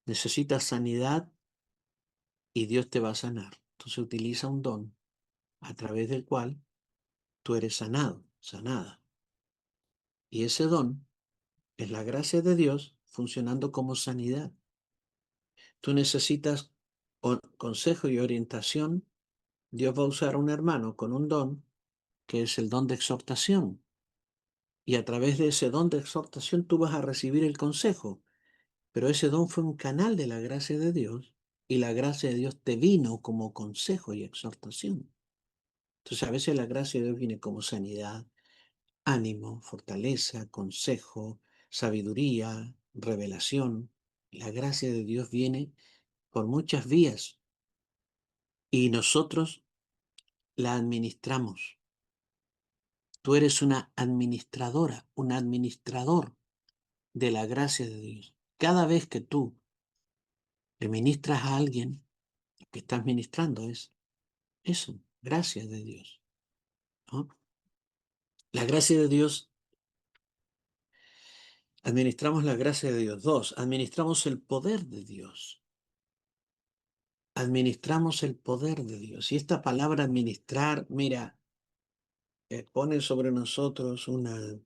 necesitas sanidad y Dios te va a sanar. Entonces utiliza un don a través del cual tú eres sanado, sanada. Y ese don es la gracia de Dios funcionando como sanidad. Tú necesitas consejo y orientación. Dios va a usar a un hermano con un don, que es el don de exhortación. Y a través de ese don de exhortación tú vas a recibir el consejo. Pero ese don fue un canal de la gracia de Dios y la gracia de Dios te vino como consejo y exhortación. Entonces a veces la gracia de Dios viene como sanidad, ánimo, fortaleza, consejo, sabiduría, revelación. La gracia de Dios viene por muchas vías y nosotros la administramos. Tú eres una administradora, un administrador de la gracia de Dios. Cada vez que tú le ministras a alguien, lo que estás ministrando es eso, gracia de Dios, ¿no? La gracia de Dios, administramos la gracia de Dios. Dos, administramos el poder de Dios. Administramos el poder de Dios. Y esta palabra administrar, mira, pone sobre nosotros una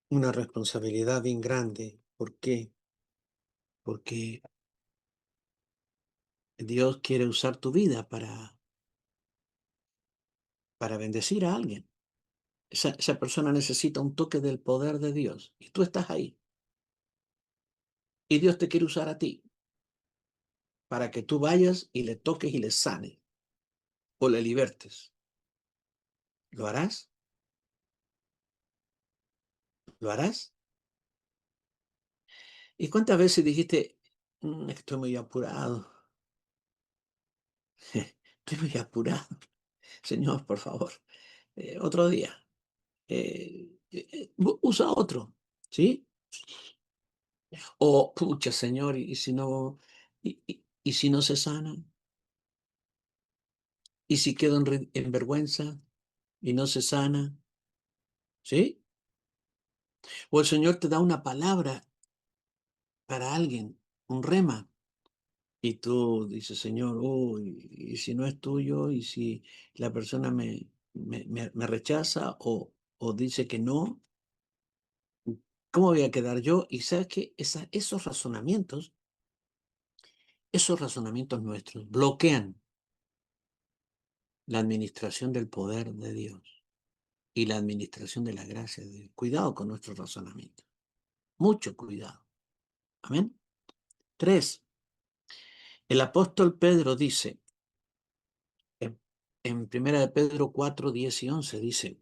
responsabilidad bien grande. ¿Por qué? Porque Dios quiere usar tu vida para bendecir a alguien. Esa persona necesita un toque del poder de Dios y tú estás ahí. Y Dios te quiere usar a ti para que tú vayas y le toques y le sanes o le libertes. ¿Lo harás? ¿Lo harás? ¿Y cuántas veces dijiste, estoy muy apurado? Estoy muy apurado. Señor, por favor, otro día. Usa otro, ¿sí? O, pucha, Señor, y si no, y si no se sana, y si quedo en vergüenza y no se sana, ¿sí? O el Señor te da una palabra para alguien, un rema, y tú dices, Señor, uy, y si no es tuyo, y si la persona me rechaza o dice que no, ¿cómo voy a quedar yo? Y sabes que esos razonamientos nuestros bloquean la administración del poder de Dios y la administración de la gracia de Dios. Cuidado con nuestros razonamientos. Mucho cuidado. Amén. Tres, el apóstol Pedro dice, en 1 de Pedro 4, 10 y 11, dice,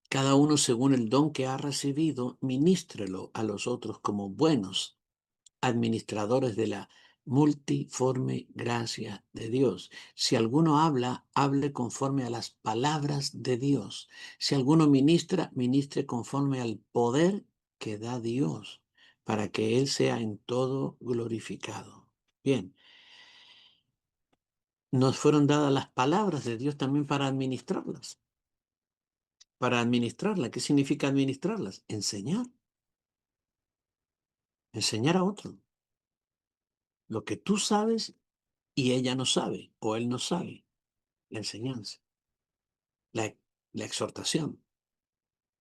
cada uno según el don que ha recibido, ministrelo a los otros como buenos administradores de la multiforme gracia de Dios. Si alguno habla, hable conforme a las palabras de Dios. Si alguno ministra, ministre conforme al poder que da Dios, para que Él sea en todo glorificado. Bien, nos fueron dadas las palabras de Dios también para administrarlas. Para administrarlas, ¿qué significa administrarlas? Enseñar. Enseñar a otro. Lo que tú sabes y ella no sabe o él no sabe. La enseñanza, la, la exhortación,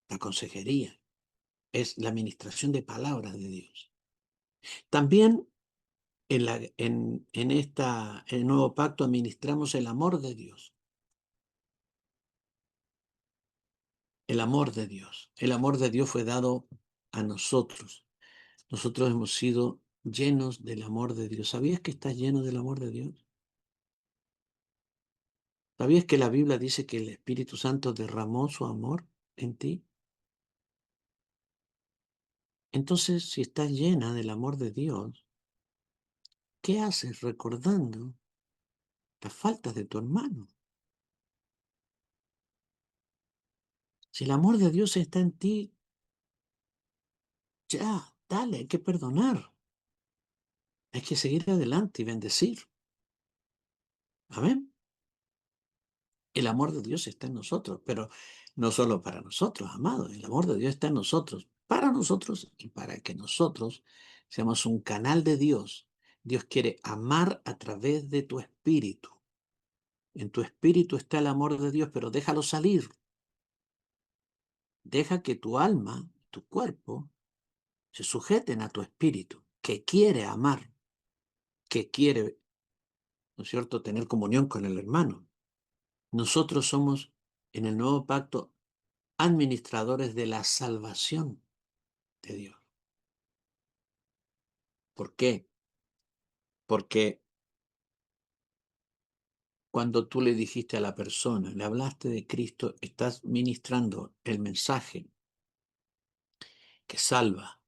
la consejería, es la administración de palabras de Dios. También en el nuevo pacto administramos el amor de Dios. El amor de Dios. El amor de Dios fue dado a nosotros. Nosotros hemos sido llenos del amor de Dios. ¿Sabías que estás lleno del amor de Dios? ¿Sabías que la Biblia dice que el Espíritu Santo derramó su amor en ti? Entonces, si estás llena del amor de Dios, ¿qué haces recordando las faltas de tu hermano? Si el amor de Dios está en ti, ya, dale, hay que perdonar. Hay que seguir adelante y bendecir. Amén. El amor de Dios está en nosotros, pero no solo para nosotros, amados. El amor de Dios está en nosotros, para nosotros y para que nosotros seamos un canal de Dios. Dios quiere amar a través de tu espíritu. En tu espíritu está el amor de Dios, pero déjalo salir. Deja que tu alma, tu cuerpo, se sujeten a tu espíritu, que quiere amar, que quiere, ¿no es cierto?, tener comunión con el hermano. Nosotros somos, en el nuevo pacto, administradores de la salvación de Dios. ¿Por qué? Porque cuando tú le dijiste a la persona, le hablaste de Cristo, estás ministrando el mensaje que salva,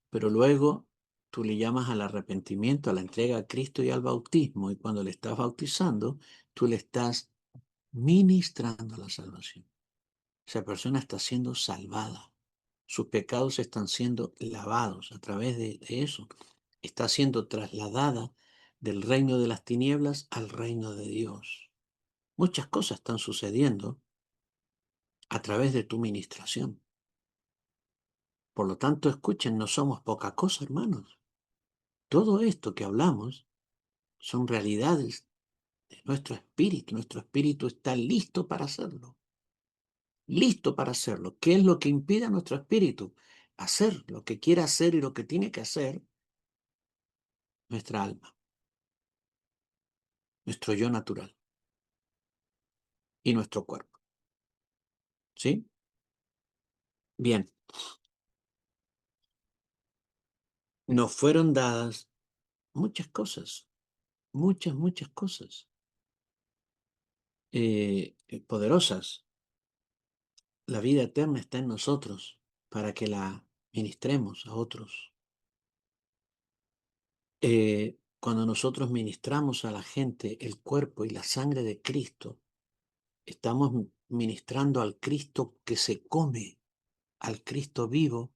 pero luego tú le llamas al arrepentimiento, a la entrega a Cristo y al bautismo, y cuando le estás bautizando, tú le estás ministrando la salvación. Esa persona está siendo salvada. Sus pecados están siendo lavados a través de eso. Está siendo trasladada del reino de las tinieblas al reino de Dios. Muchas cosas están sucediendo a través de tu ministración. Por lo tanto, escuchen, no somos poca cosa, hermanos. Todo esto que hablamos son realidades de nuestro espíritu. Nuestro espíritu está listo para hacerlo. Listo para hacerlo. ¿Qué es lo que impide a nuestro espíritu? Hacer lo que quiere hacer y lo que tiene que hacer nuestra alma, nuestro yo natural y nuestro cuerpo. ¿Sí? Bien. Nos fueron dadas muchas cosas, muchas cosas poderosas. La vida eterna está en nosotros para que la ministremos a otros. Cuando nosotros ministramos a la gente el cuerpo y la sangre de Cristo, estamos ministrando al Cristo que se come, al Cristo vivo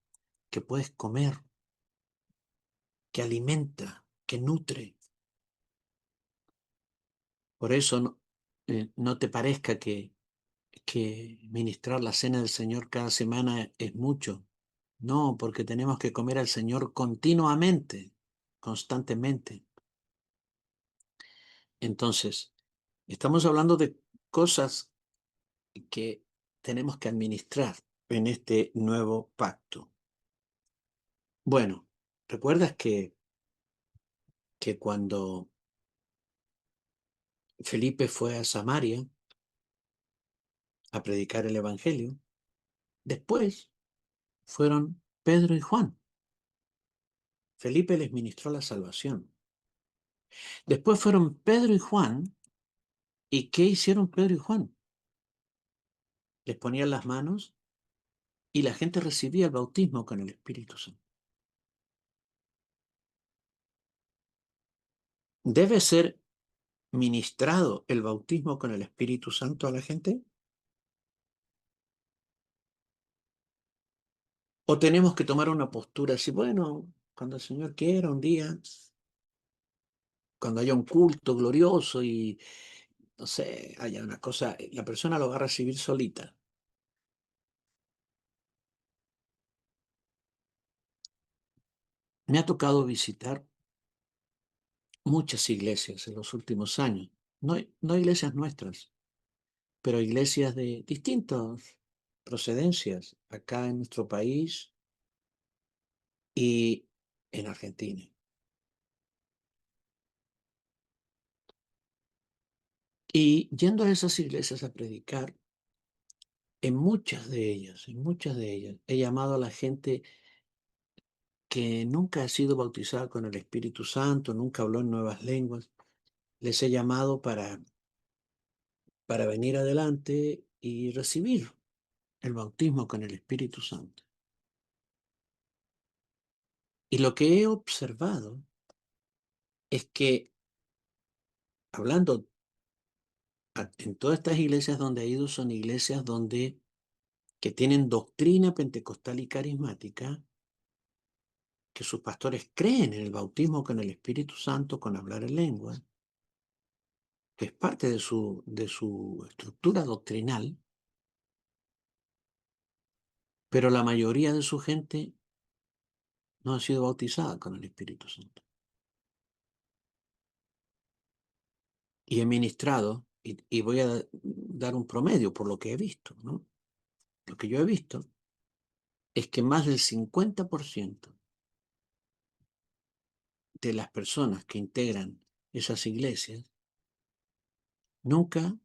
que puedes comer, que alimenta, que nutre. Por eso no te parezca que ministrar la cena del Señor cada semana es mucho. No, porque tenemos que comer al Señor continuamente, constantemente. Entonces, estamos hablando de cosas que tenemos que administrar en este nuevo pacto. Bueno, ¿recuerdas que cuando Felipe fue a Samaria a predicar el Evangelio, después fueron Pedro y Juan? Felipe les ministró la salvación. Después fueron Pedro y Juan. ¿Y qué hicieron Pedro y Juan? Les ponían las manos y la gente recibía el bautismo con el Espíritu Santo. ¿Debe ser ministrado el bautismo con el Espíritu Santo a la gente? ¿O tenemos que tomar una postura así, bueno, cuando el Señor quiera, un día, cuando haya un culto glorioso y, no sé, haya una cosa, la persona lo va a recibir solita? Me ha tocado visitar muchas iglesias en los últimos años, no iglesias nuestras, pero iglesias de distintas procedencias acá en nuestro país y en Argentina. Y yendo a esas iglesias a predicar, en muchas de ellas, he llamado a la gente que nunca ha sido bautizada con el Espíritu Santo, nunca habló en nuevas lenguas, les he llamado para venir adelante y recibir el bautismo con el Espíritu Santo. Y lo que he observado es que, hablando en todas estas iglesias donde he ido, son iglesias que tienen doctrina pentecostal y carismática, que sus pastores creen en el bautismo con el Espíritu Santo, con hablar en lengua, que es parte de su estructura doctrinal, pero la mayoría de su gente no ha sido bautizada con el Espíritu Santo. Y he ministrado y voy a dar un promedio por lo que he visto, ¿no? Lo que yo he visto es que más del 50% de las personas que integran esas iglesias nunca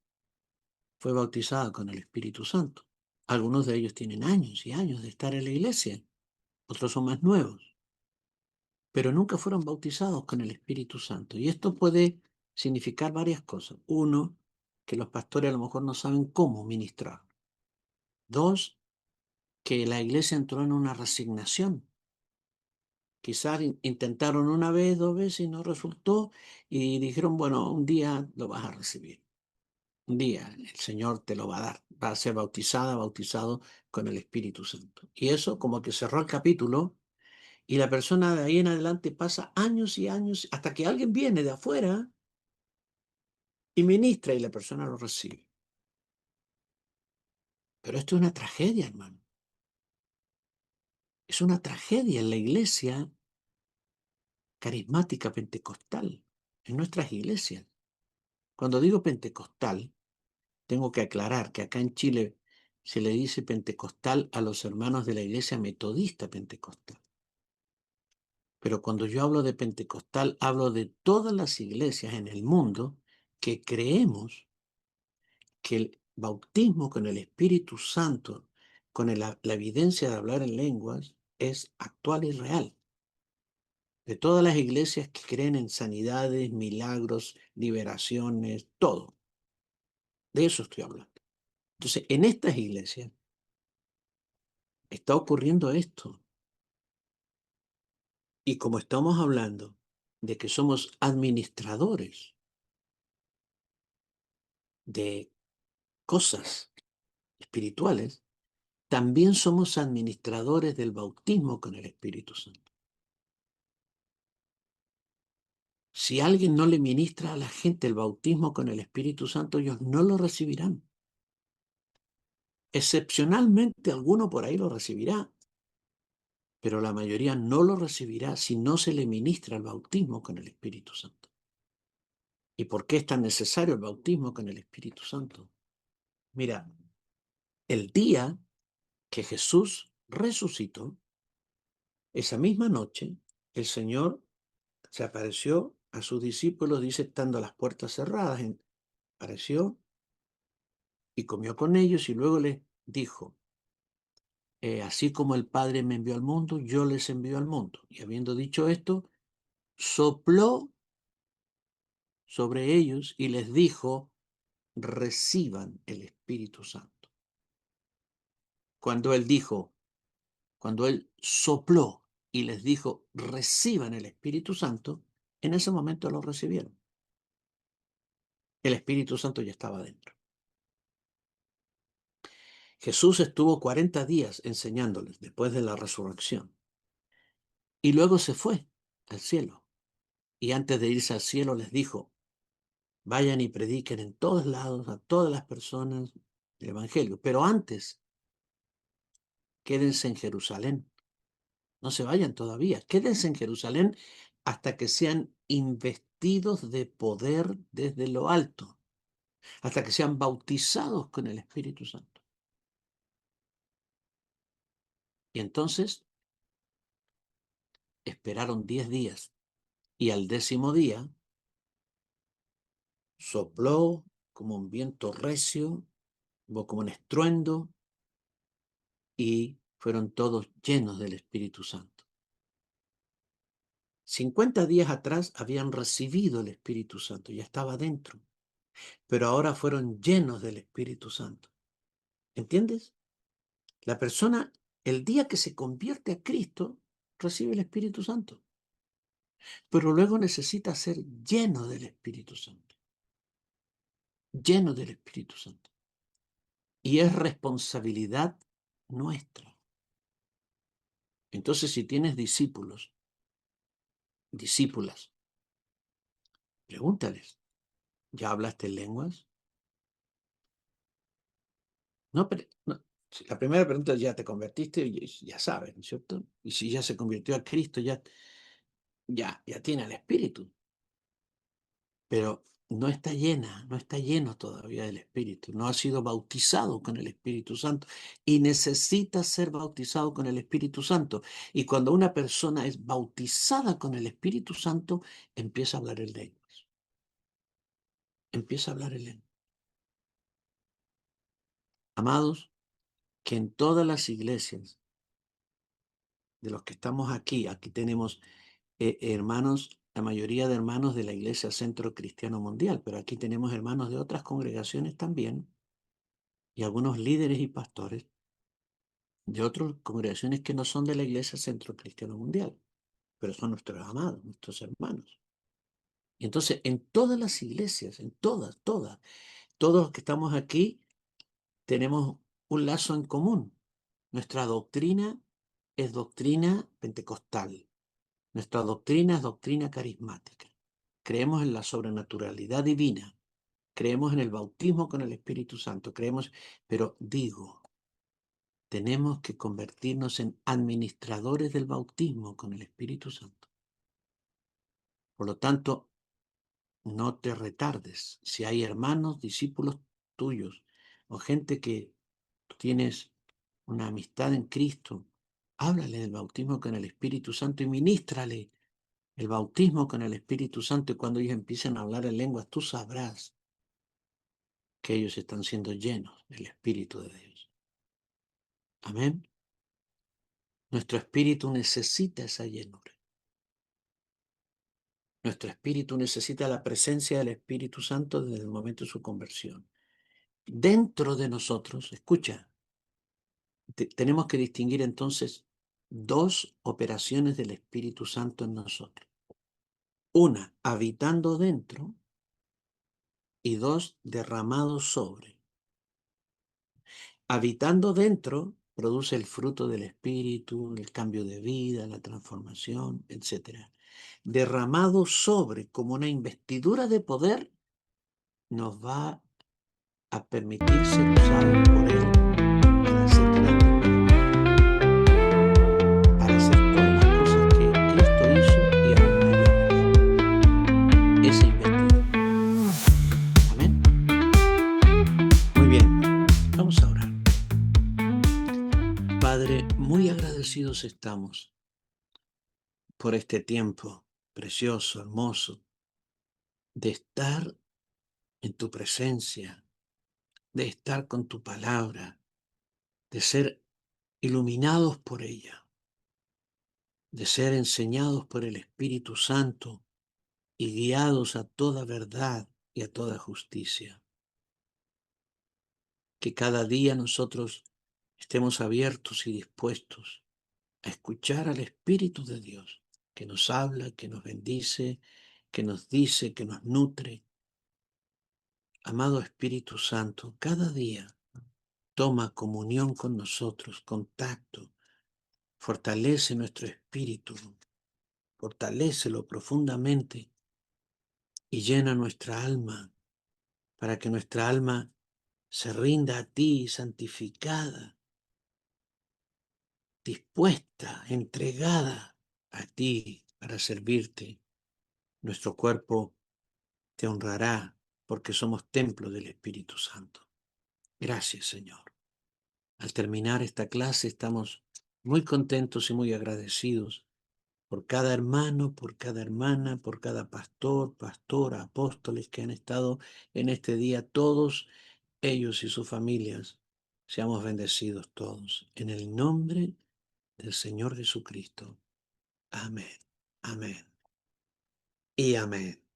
fue bautizada con el Espíritu Santo. Algunos de ellos tienen años y años de estar en la iglesia, otros son más nuevos, pero nunca fueron bautizados con el Espíritu Santo. Y esto puede significar varias cosas. Uno, que los pastores a lo mejor no saben cómo ministrar. Dos, que la iglesia entró en una resignación. Quizás intentaron una vez, dos veces y no resultó y dijeron, bueno, un día lo vas a recibir. Un día el Señor te lo va a dar. Va a ser bautizada, bautizado con el Espíritu Santo. Y eso como que cerró el capítulo y la persona de ahí en adelante pasa años y años hasta que alguien viene de afuera y ministra y la persona lo recibe. Pero esto es una tragedia, hermano. Es una tragedia en la iglesia carismática pentecostal, en nuestras iglesias. Cuando digo pentecostal, tengo que aclarar que acá en Chile se le dice pentecostal a los hermanos de la iglesia metodista pentecostal. Pero cuando yo hablo de pentecostal, hablo de todas las iglesias en el mundo que creemos que el bautismo con el Espíritu Santo, con la evidencia de hablar en lenguas, es actual y real. De todas las iglesias que creen en sanidades, milagros, liberaciones, todo. De eso estoy hablando. Entonces, en estas iglesias está ocurriendo esto. Y como estamos hablando de que somos administradores de cosas espirituales, también somos administradores del bautismo con el Espíritu Santo. Si alguien no le ministra a la gente el bautismo con el Espíritu Santo, ellos no lo recibirán. Excepcionalmente alguno por ahí lo recibirá, pero la mayoría no lo recibirá si no se le ministra el bautismo con el Espíritu Santo. ¿Y por qué es tan necesario el bautismo con el Espíritu Santo? Mira, el día que Jesús resucitó, esa misma noche, el Señor se apareció a sus discípulos, dice, estando las puertas cerradas, apareció y comió con ellos y luego les dijo, así como el Padre me envió al mundo, yo les envío al mundo. Y habiendo dicho esto, sopló sobre ellos y les dijo, reciban el Espíritu Santo. Cuando él dijo, cuando él sopló y les dijo, reciban el Espíritu Santo, en ese momento lo recibieron. El Espíritu Santo ya estaba dentro. Jesús estuvo 40 días enseñándoles después de la resurrección. Y luego se fue al cielo. Y antes de irse al cielo les dijo, vayan y prediquen en todos lados a todas las personas el Evangelio. Pero antes, quédense en Jerusalén. No se vayan todavía. Quédense en Jerusalén hasta que sean investidos de poder desde lo alto. Hasta que sean bautizados con el Espíritu Santo. Y entonces esperaron 10 días. Y al 10.º día sopló como un viento recio, hubo como un estruendo, y fueron todos llenos del Espíritu Santo. 50 días atrás habían recibido el Espíritu Santo, ya estaba dentro, pero ahora fueron llenos del Espíritu Santo. ¿Entiendes? La persona, el día que se convierte a Cristo, recibe el Espíritu Santo, pero luego necesita ser lleno del Espíritu Santo. Lleno del Espíritu Santo. Y es responsabilidad nuestra. Entonces, si tienes discípulos, discípulas, pregúntales, ¿ya hablaste en lenguas? No, pero no. Si la primera pregunta es, ¿ya te convertiste? Y ya sabes, ¿no es cierto? Y si ya se convirtió a Cristo, ya tiene el Espíritu. Pero no está llena, no está lleno todavía del Espíritu, no ha sido bautizado con el Espíritu Santo y necesita ser bautizado con el Espíritu Santo. Y cuando una persona es bautizada con el Espíritu Santo, empieza a hablar en lenguas. Empieza a hablar en lenguas. Amados, que en todas las iglesias de los que estamos aquí tenemos hermanos, la mayoría de hermanos de la Iglesia Centro Cristiano Mundial, pero aquí tenemos hermanos de otras congregaciones también y algunos líderes y pastores de otras congregaciones que no son de la Iglesia Centro Cristiano Mundial, pero son nuestros amados, nuestros hermanos. Y entonces, en todas las iglesias, en todas, todos los que estamos aquí, tenemos un lazo en común. Nuestra doctrina es doctrina pentecostal. Nuestra doctrina es doctrina carismática. Creemos en la sobrenaturalidad divina. Creemos en el bautismo con el Espíritu Santo. Pero digo, tenemos que convertirnos en administradores del bautismo con el Espíritu Santo. Por lo tanto, no te retardes. Si hay hermanos, discípulos tuyos o gente que tú tienes una amistad en Cristo, háblale del bautismo con el Espíritu Santo y ministrale el bautismo con el Espíritu Santo. Y cuando ellos empiecen a hablar en lenguas, tú sabrás que ellos están siendo llenos del Espíritu de Dios. Amén. Nuestro espíritu necesita esa llenura. Nuestro espíritu necesita la presencia del Espíritu Santo desde el momento de su conversión. Dentro de nosotros, escucha, tenemos que distinguir entonces dos operaciones del Espíritu Santo en nosotros. Una, habitando dentro, y dos, derramado sobre. Habitando dentro, produce el fruto del Espíritu, el cambio de vida, la transformación, etc. Derramado sobre, como una investidura de poder, nos va a permitir ser usados por Él para hacer grandes maravillas, para hacer todas las cosas que Cristo hizo y aún mayores. Esa investidura. Amén. Muy bien, vamos a orar. Padre, muy agradecidos estamos por este tiempo precioso, hermoso, de estar en tu presencia, de estar con tu palabra, de ser iluminados por ella, de ser enseñados por el Espíritu Santo y guiados a toda verdad y a toda justicia. Que cada día nosotros estemos abiertos y dispuestos a escuchar al Espíritu de Dios, que nos habla, que nos bendice, que nos dice, que nos nutre. Amado Espíritu Santo, cada día toma comunión con nosotros, contacto, fortalece nuestro espíritu, fortalécelo profundamente y llena nuestra alma para que nuestra alma se rinda a ti, santificada, dispuesta, entregada a ti para servirte. Nuestro cuerpo te honrará porque somos templo del Espíritu Santo. Gracias, Señor. Al terminar esta clase estamos muy contentos y muy agradecidos por cada hermano, por cada hermana, por cada pastor, pastora, apóstoles que han estado en este día. Todos ellos y sus familias, seamos bendecidos todos. En el nombre del Señor Jesucristo. Amén, amén y amén.